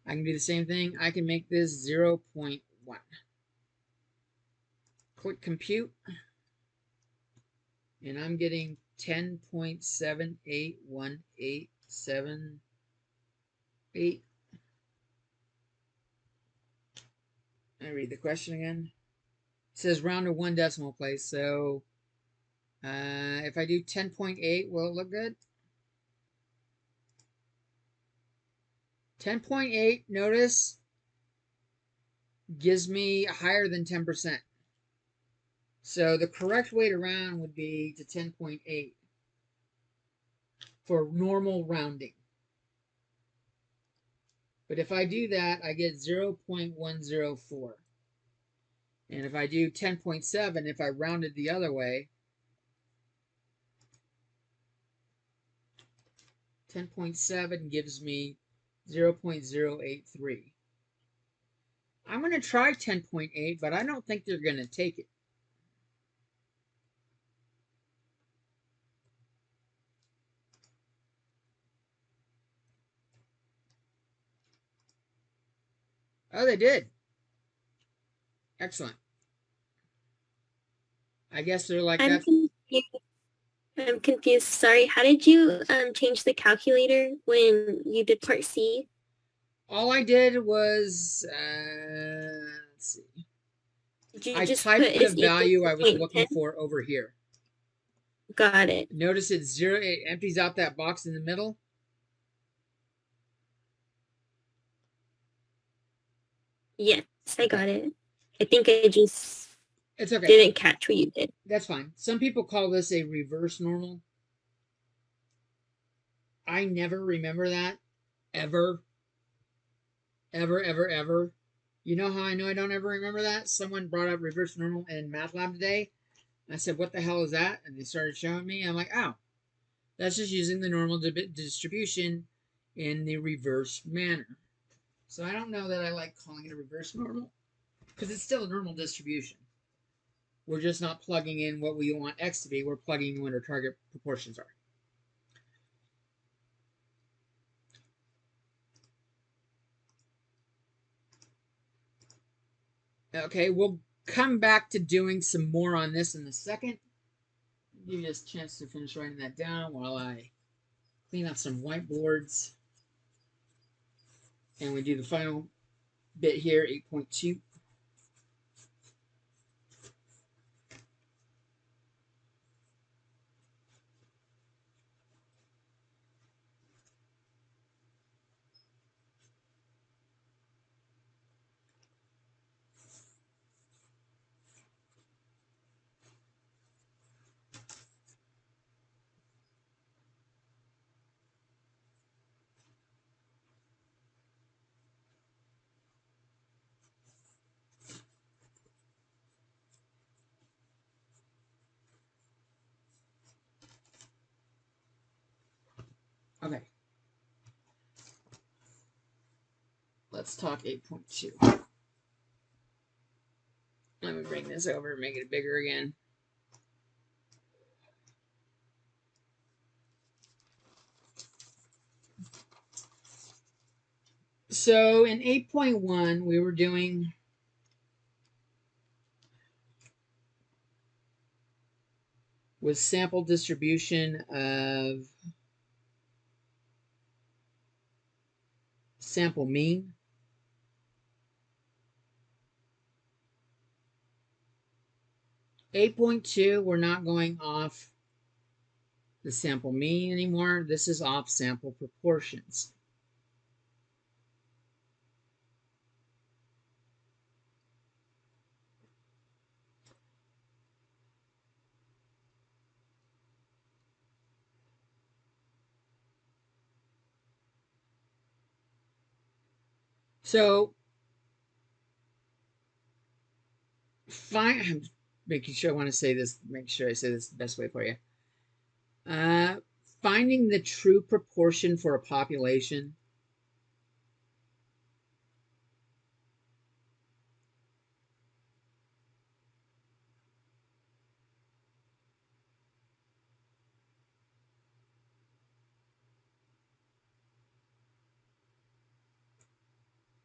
I can do the same thing. I can make this 0.1. Click compute, and I'm getting 10.781878. I read the question again. It says round to 1 decimal place, so if I do 10.8, will it look good? 10.8, notice, gives me higher than 10%. So the correct way to round would be to 10.8 for normal rounding. But if I do that, I get 0.104. And if I do 10.7, if I rounded the other way, 10.7 gives me 0.083. I'm going to try 10.8, but I don't think they're going to take it. Oh, they did. Excellent. I guess they're like that. I'm confused. Sorry. How did you change the calculator when you did part C? All I did was, let's see. Did you I just typed put the is equal value to I was looking 0.10? for over here. Got it. Notice it's 0. It empties out that box in the middle. Yes, I Okay. got it. I think I just It's okay. didn't catch what you did. That's fine. Some people call this a reverse normal. I never remember that. Ever. Ever, ever, ever. You know how I know I don't ever remember that? Someone brought up reverse normal in math lab today. I said, what the hell is that? And they started showing me. I'm like, oh, that's just using the normal distribution in the reverse manner. So I don't know that I like calling it a reverse normal because it's still a normal distribution. We're just not plugging in what we want x to be. We're plugging in what our target proportions are. Okay, we'll come back to doing some more on this in a second. Give you just a chance to finish writing that down while I clean up some whiteboards. And we do the final bit here, 8.2. let's talk 8.2. Let me bring this over and make it bigger again. So in 8.1, we were doing with sample distribution of sample mean. Eight point two, we're not going off the sample mean anymore. This is off sample proportions. So fine, I'm making sure I want to say this, make sure I say this the best way for you. Uh, Finding the true proportion for a population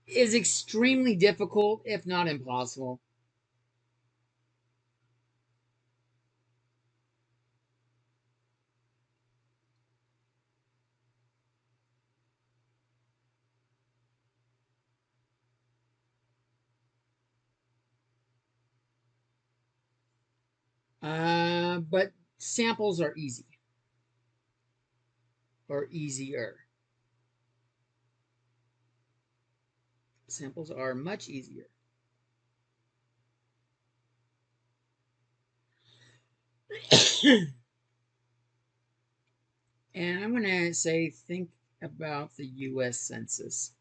is extremely difficult, if not impossible. But samples are easy or easier. Samples are much easier. And I'm going to say, think about the US Census.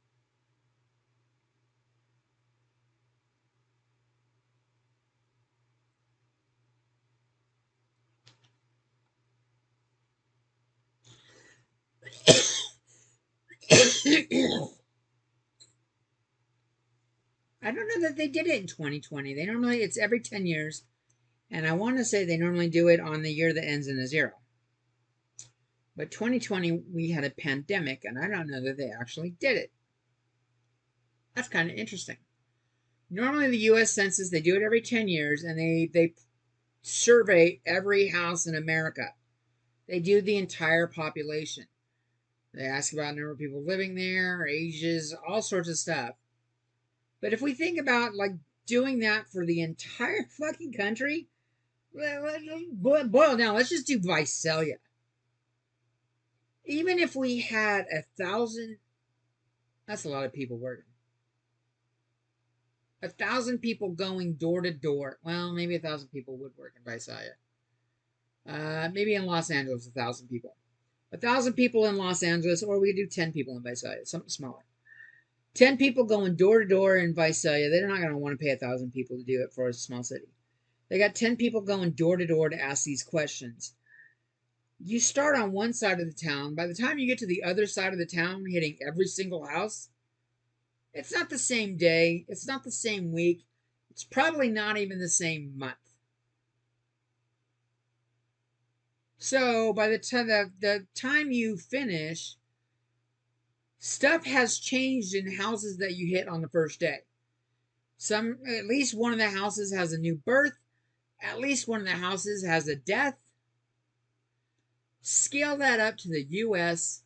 I don't know that they did it in 2020. They normally, it's every 10 years. And I want to say they normally do it on the year that ends in a 0. But 2020, we had a pandemic, and I don't know that they actually did it. That's kind of interesting. Normally, the U.S. Census, they do it every 10 years, and they survey every house in America. They do the entire population. They ask about the number of people living there, ages, all sorts of stuff. But if we think about like doing that for the entire fucking country, boil down. Let's just do Visalia. Even if we had 1,000, that's a lot of people working. 1,000 people going door to door. Well, maybe 1,000 people would work in Visalia. Maybe in Los Angeles, 1,000 people. 1,000 people in Los Angeles, or we could do 10 people in Visalia, something smaller. 10 people going door to door in Visalia. They're not going to want to pay 1,000 people to do it for a small city. They got 10 people going door to door to ask these questions. You start on one side of the town. By the time you get to the other side of the town, hitting every single house, it's not the same day. It's not the same week. It's probably not even the same month. So by the time you finish, stuff has changed in houses that you hit on the first day. At least one of the houses has a new birth. At least one of the houses has a death. Scale that up to the U.S.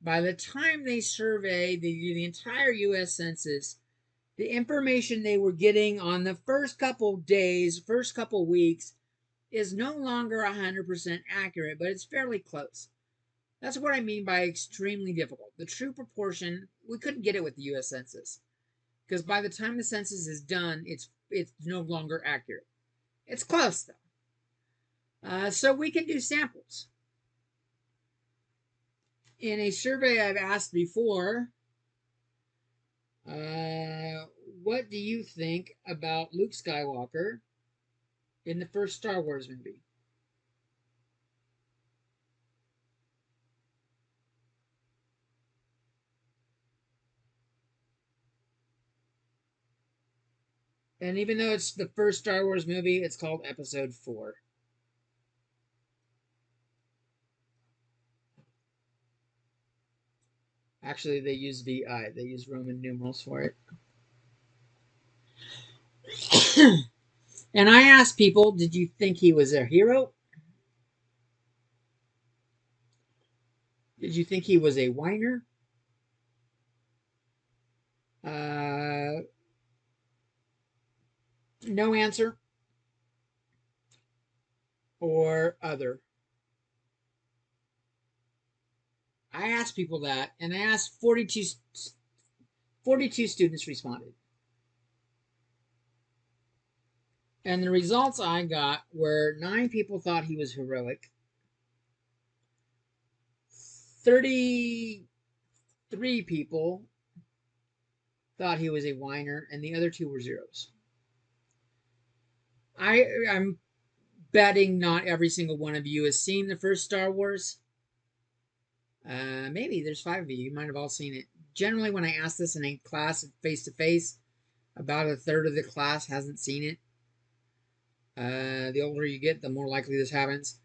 By the time they survey the entire U.S. Census, the information they were getting on the first couple days, first couple weeks, is no longer 100% accurate, but it's fairly close. That's what I mean by extremely difficult. The true proportion, we couldn't get it with the U.S. Census. Because by the time the census is done, it's no longer accurate. It's close, though. So we can do samples. In a survey I've asked before, what do you think about Luke Skywalker in the first Star Wars movie? And even though it's the first Star Wars movie, it's called Episode 4. Actually, they use VI. They use Roman numerals for it. And I asked people, did you think he was a hero? Did you think he was a whiner? Uh, no answer. Or other. I asked people that, and I asked 42 students responded. And the results I got were 9 people thought he was heroic, 33 people thought he was a whiner, and the other 2 were zeros. I'm betting not every single one of you has seen the first Star Wars. Maybe there's 5 of you. You might have all seen it. Generally, when I ask this in a class face to face, about a third of the class hasn't seen it. The older you get, the more likely this happens.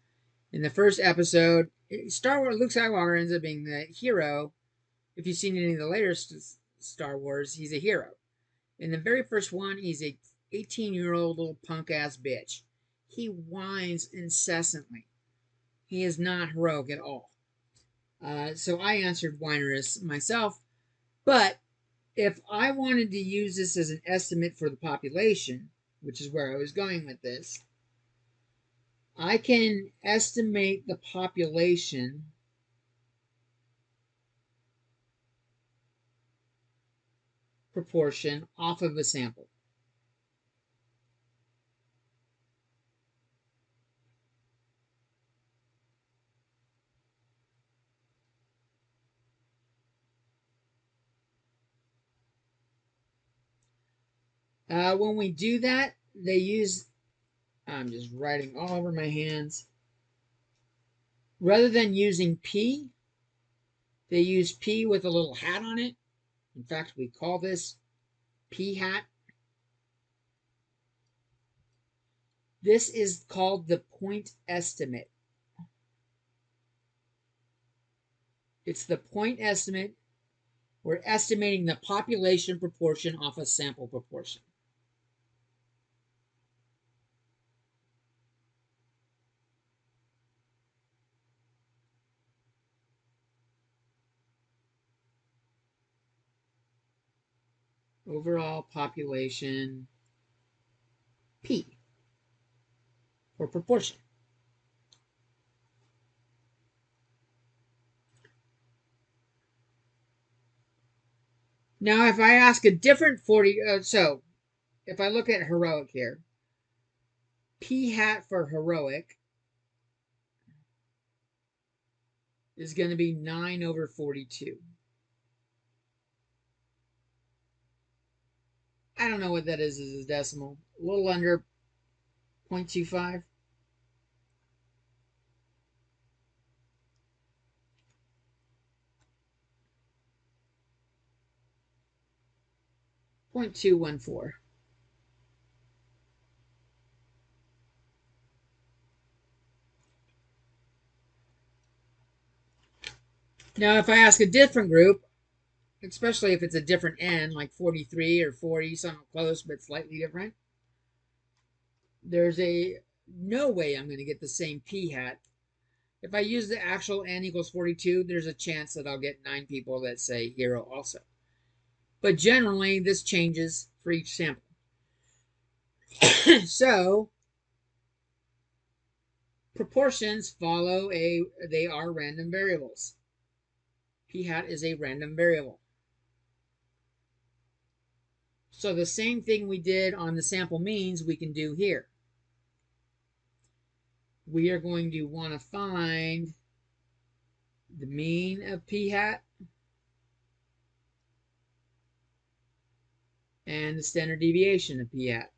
In the first episode, Star Wars, Luke Skywalker ends up being the hero. If you've seen any of the later Star Wars, he's a hero. In the very first one, he's a 18-year-old little punk ass bitch. He whines incessantly. He is not heroic at all. So I answered whinerous myself. But if I wanted to use this as an estimate for the population, which is where I was going with this, I can estimate the population proportion off of a sample. When we do that, they use, I'm just writing all over my hands. Rather than using P, they use P with a little hat on it. In fact, we call this P hat. This is called the point estimate. It's the point estimate. We're estimating the population proportion off a sample proportion. Overall population P, or proportion. Now, if I ask a different 40, so if I look at heroic here, P hat for heroic is going to be 9 over 42. I don't know what that is as a decimal. A little under 0.25. 0.214. Now, if I ask a different group, especially if it's a different n, like 43 or 40, something close but slightly different, there's no way I'm going to get the same p hat. If I use the actual n equals 42, there's a chance that I'll get 9 people that say hero also. But generally, this changes for each sample. So, proportions follow they are random variables. P hat is a random variable. So the same thing we did on the sample means we can do here. We are going to want to find the mean of P hat and the standard deviation of P hat.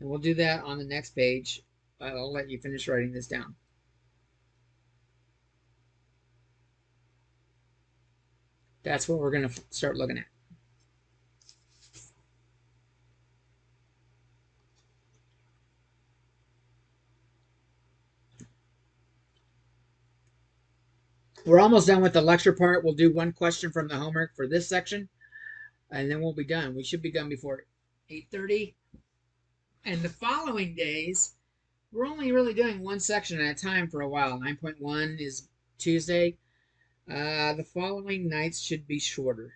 And we'll do that on the next page. I'll let you finish writing this down. That's what we're going to start looking at. We're almost done with the lecture part. We'll do one question from the homework for this section, and then we'll be done. We should be done before 8:30. And the following days, we're only really doing one section at a time for a while. 9.1 is Tuesday. The following nights should be shorter.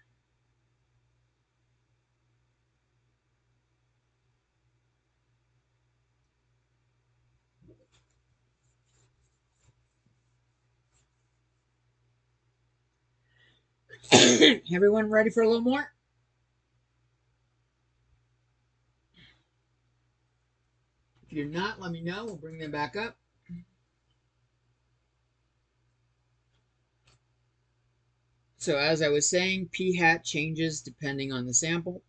Everyone ready for a little more? If you're not, let me know. We'll bring them back up. So as I was saying, p hat changes depending on the sample.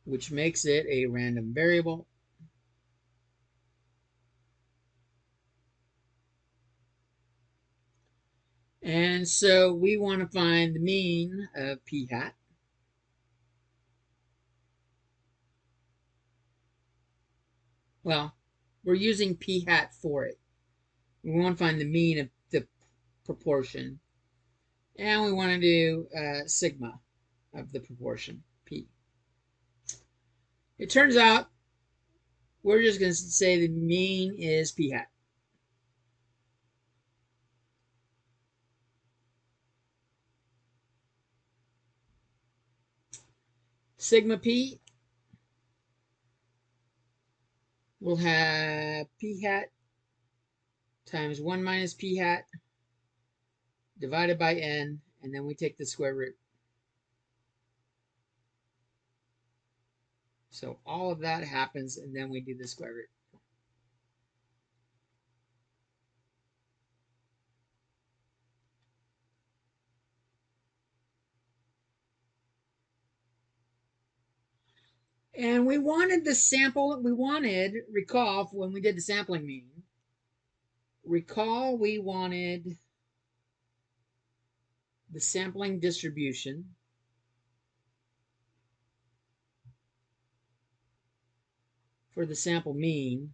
Which makes it a random variable. And so we want to find the mean of p hat. Well, we're using p hat for it. We want to find the mean of the proportion. And we want to do sigma of the proportion, p. It turns out we're just going to say the mean is p hat. Sigma p will have p hat times 1 minus p hat divided by n, and then we take the square root. So all of that happens, and then we do the square root. And we wanted the sample, recall when we did the sampling mean, recall we wanted the sampling distribution for the sample mean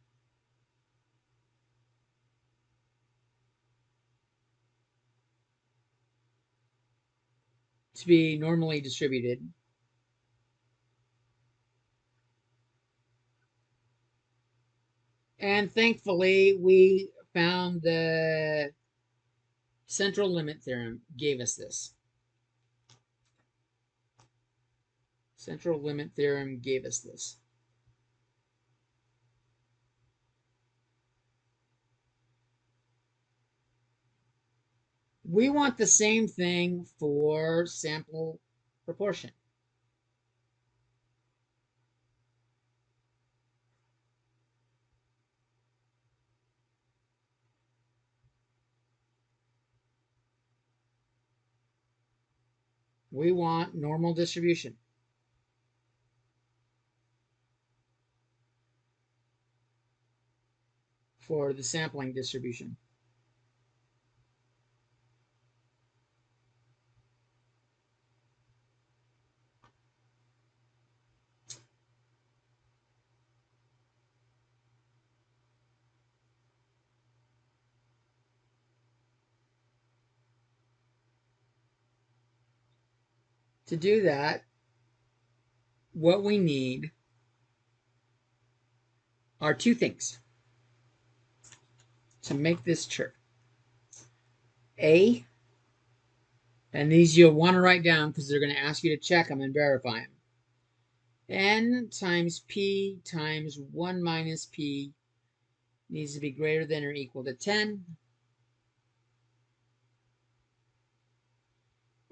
to be normally distributed. And thankfully, we found the central limit theorem gave us this. Central limit theorem gave us this. We want the same thing for sample proportion. We want normal distribution for the sampling distribution. To do that, what we need are two things to make this true. A, and these you'll want to write down because they're going to ask you to check them and verify them. N times P times 1 minus P needs to be greater than or equal to 10.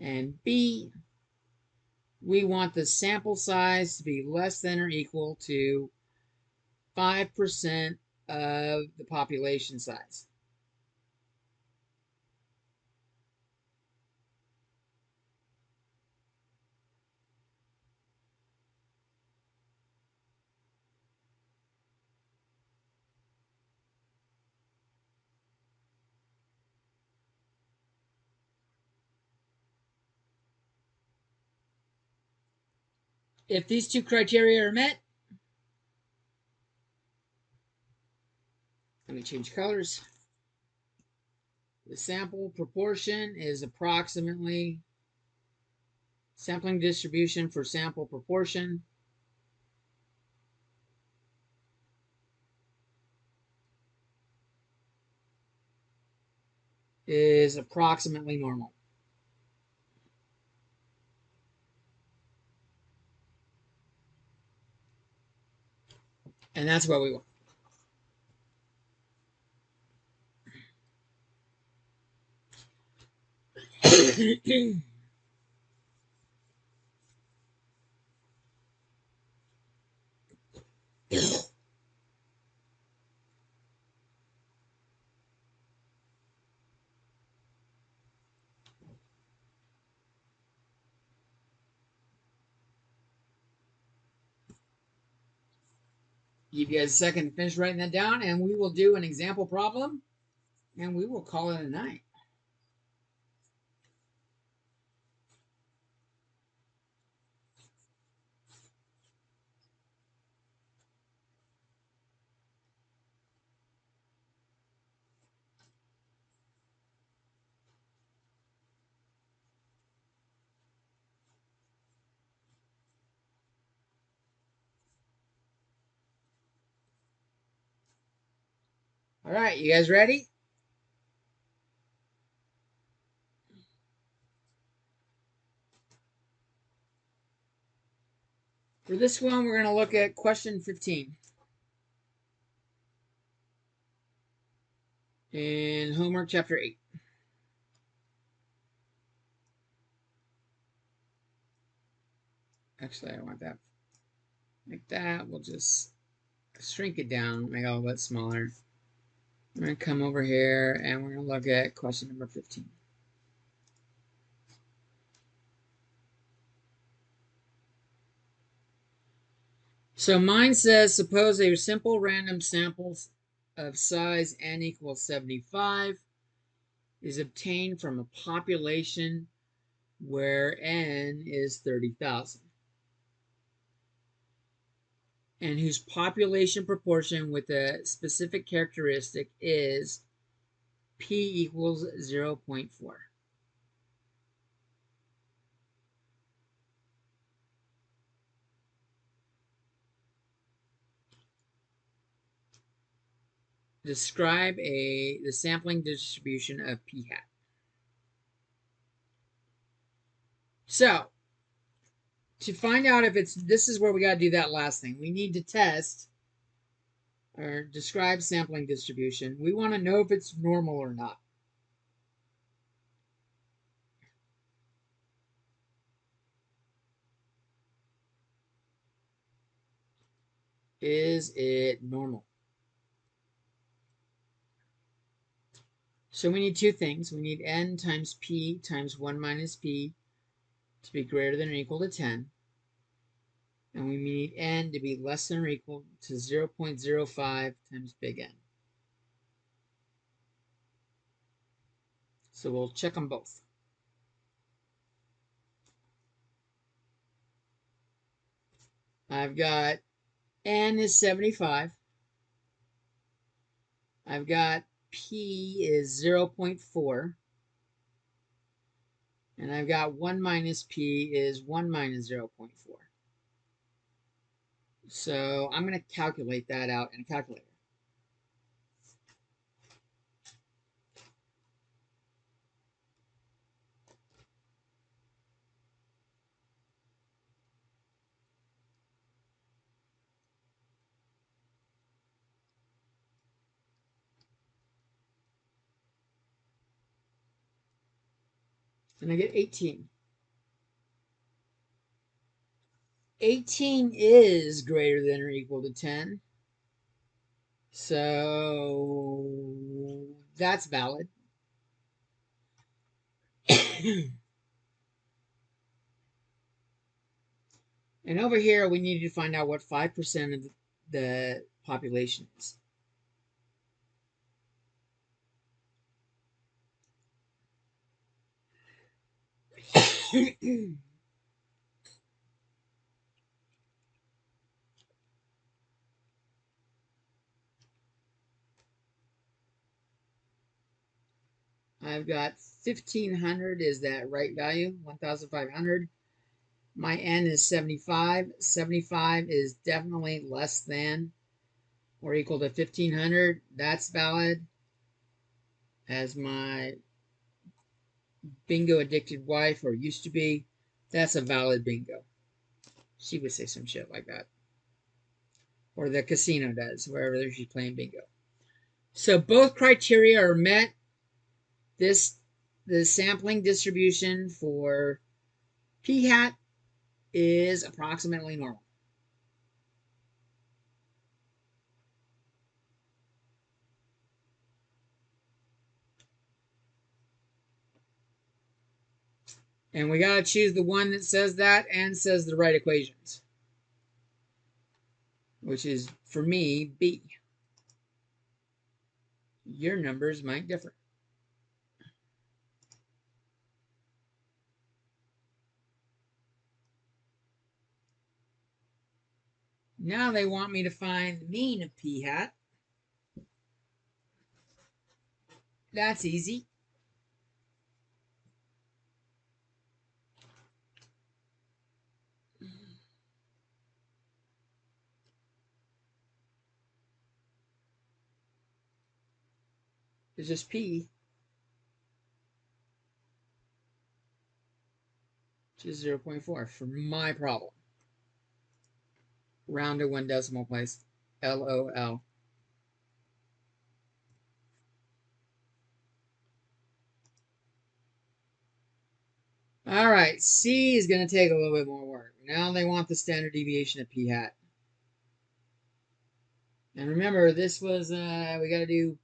And B, we want the sample size to be less than or equal to 5% of the population size. If these two criteria are met, I'm going to change colors. The sample proportion is approximately sampling distribution for sample proportion is approximately normal. And that's what we want. Give you guys a second to finish writing that down, and we will do an example problem, and we will call it a night. All right, you guys ready? For this one, we're going to look at question 15 in homework chapter 8. Actually, I don't want that like that. We'll just shrink it down, make it a little bit smaller. We're going to come over here and we're going to look at question number 15. So mine says, suppose a simple random sample of size n equals 75 is obtained from a population where n is 30,000 and whose population proportion with a specific characteristic is p equals 0.4. Describe the sampling distribution of p hat. So to find out if this is where we got to do that last thing. We need to test or describe sampling distribution. We want to know if it's normal or not. Is it normal? So we need two things. We need n times p times 1 minus p to be greater than or equal to 10. And we need n to be less than or equal to 0.05 times big N. So we'll check them both. I've got n is 75. I've got p is 0.4. And I've got 1 minus p is 1 minus 0.4. So I'm going to calculate that out in a calculator. And I get 18. 18 is greater than or equal to 10. So that's valid. And over here, we need to find out what 5% of the population is. I've got 1500 is that right value, 1500. My n is 75. 75 is definitely less than or equal to 1500. That's valid as my bingo addicted wife, or used to be. That's a valid bingo. She would say some shit like that. Or the casino does, wherever she's playing bingo. So both criteria are met. The sampling distribution for p hat is approximately normal. And we got to choose the one that says that and says the right equations, which is, for me, B. Your numbers might differ. Now they want me to find the mean of p hat. That's easy. It's just p, which is 0.4 for my problem. Round to 1 decimal place. LOL. All right, C is going to take a little bit more work. Now they want the standard deviation of p hat. And remember, this was, we got to do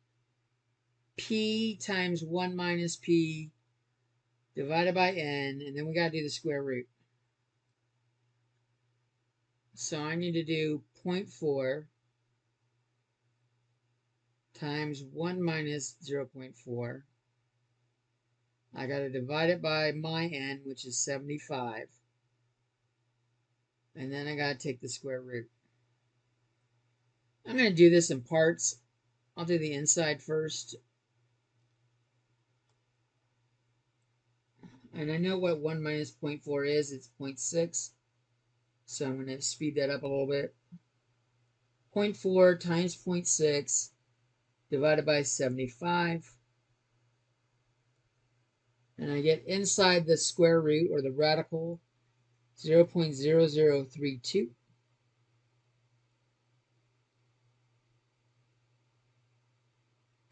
p times 1 minus p divided by n, and then we got to do the square root. So I need to do 0.4 times 1 minus 0.4. I got to divide it by my n, which is 75. And then I got to take the square root. I'm going to do this in parts. I'll do the inside first. And I know what 1 minus 0.4 is. It's 0.6. So I'm going to speed that up a little bit. 0.4 times 0.6 divided by 75. And I get inside the square root, or the radical, 0.0032.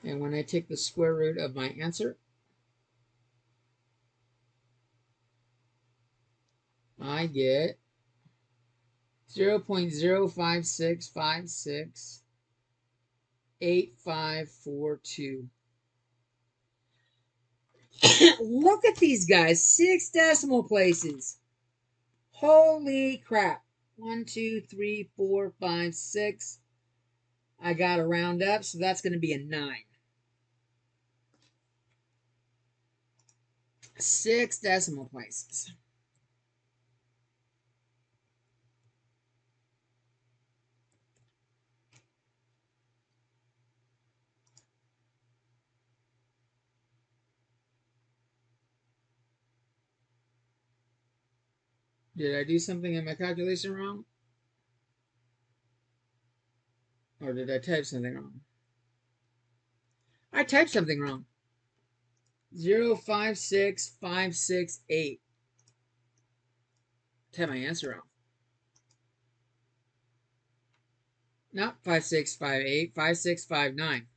And when I take the square root of my answer, I get 0.056568542. Look at these guys, 6 decimal places. Holy crap. 1, 2, 3, 4, 5, 6. I got to round up, so that's going to be a 9. 6 decimal places. Did I do something in my calculation wrong? Or did I type something wrong? I typed something wrong. 056568. Type my answer wrong. Not 5658, 5659.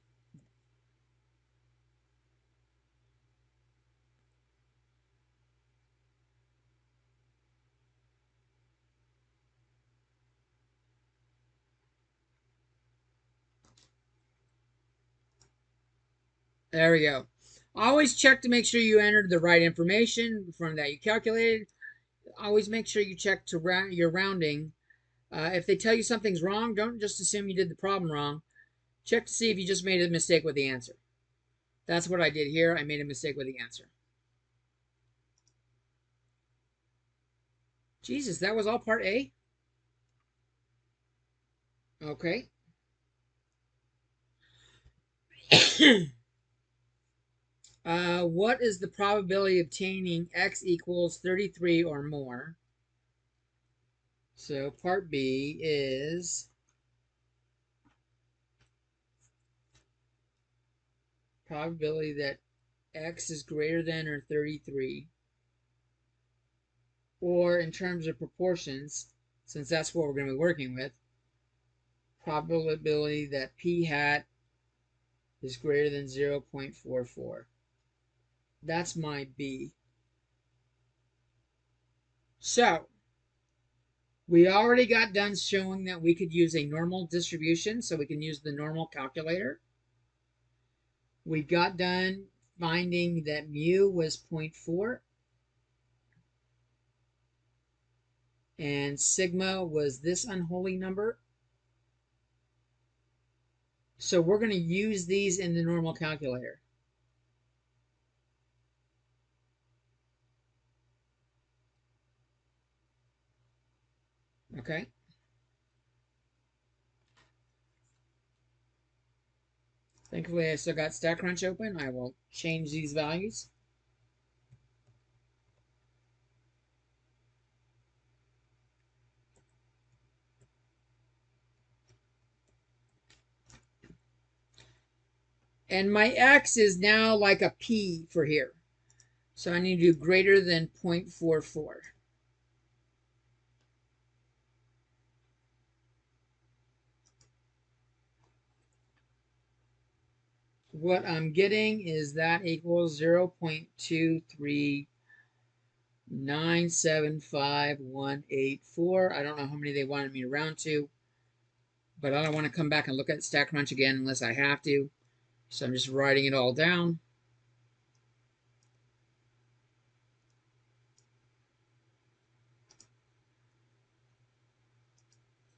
There we go. Always check to make sure you entered the right information from that you calculated. Always make sure you check to your rounding. If they tell you something's wrong, don't just assume you did the problem wrong. Check to see if you just made a mistake with the answer. That's what I did here. I made a mistake with the answer. Jesus, that was all part A? Okay. What is the probability of obtaining x equals 33 or more? So part B is probability that x is greater than or 33, or in terms of proportions, since that's what we're going to be working with, probability that p hat is greater than 0.44. That's my B. So we already got done showing that we could use a normal distribution, so we can use the normal calculator. We got done finding that mu was 0.4 and sigma was this unholy number. So we're going to use these in the normal calculator. Okay. Thankfully, I still got StatCrunch open. I will change these values. And my x is now like a p for here. So I need to do greater than 0.44. What I'm getting is that equals 0.23975,184. I don't know how many they wanted me to round to, but I don't want to come back and look at StatCrunch again unless I have to. So I'm just writing it all down.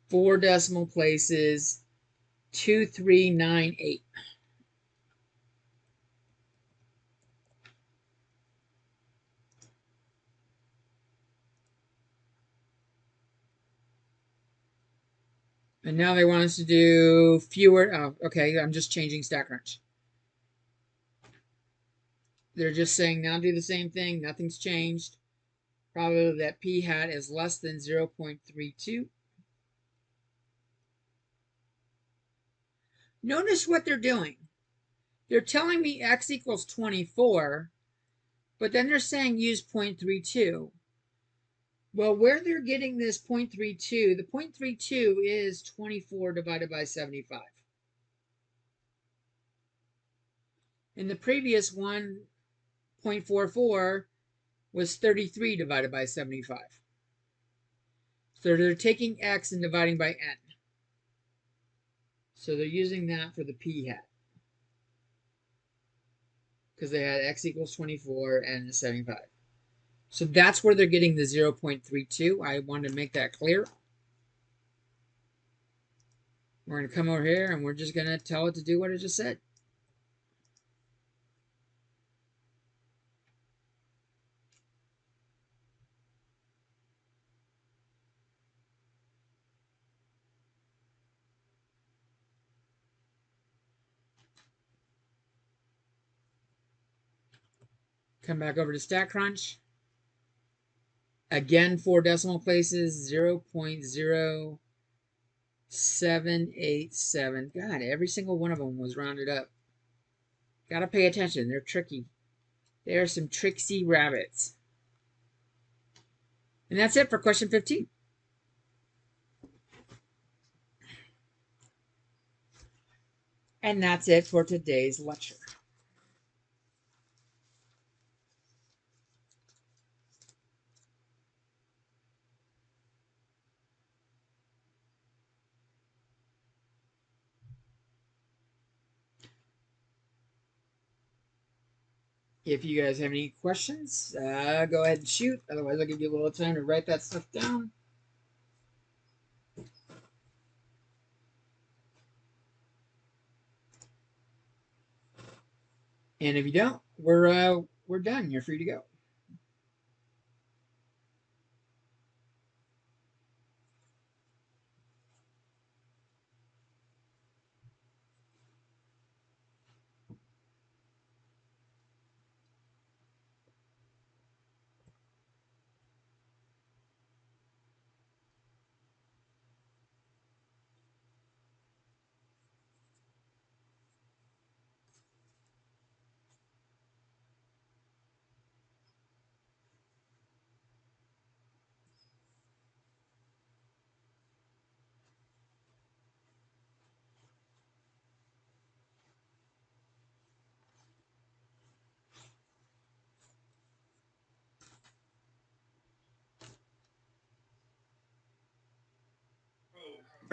Four decimal places, 2398. And now they want us to do fewer. Oh, okay, I'm just changing StatCrunch. They're just saying now do the same thing. Nothing's changed. Probability that p hat is less than 0.32. Notice what they're doing. They're telling me x equals 24, but then they're saying use 0.32. Well, where they're getting this 0.32, the 0.32 is 24 divided by 75. In the previous one, 0.44 was 33 divided by 75. So they're taking x and dividing by n. So they're using that for the p hat. Because they had x equals 24 and 75. So that's where they're getting the 0.32. I wanted to make that clear. We're going to come over here and we're just going to tell it to do what it just said. Come back over to StatCrunch. Again, four decimal places, 0.0787. God, every single one of them was rounded up. Gotta pay attention. They're tricky. They are some tricksy rabbits. And that's it for question 15. And that's it for today's lecture. If you guys have any questions, go ahead and shoot. Otherwise, I'll give you a little time to write that stuff down. And if you don't, we're done. You're free to go.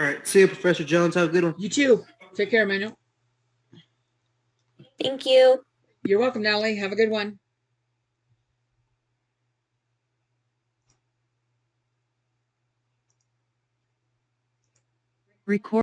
All right. See you, Professor Jones. Have a good one. You too. Take care, Emmanuel. Thank you. You're welcome, Natalie. Have a good one. Record.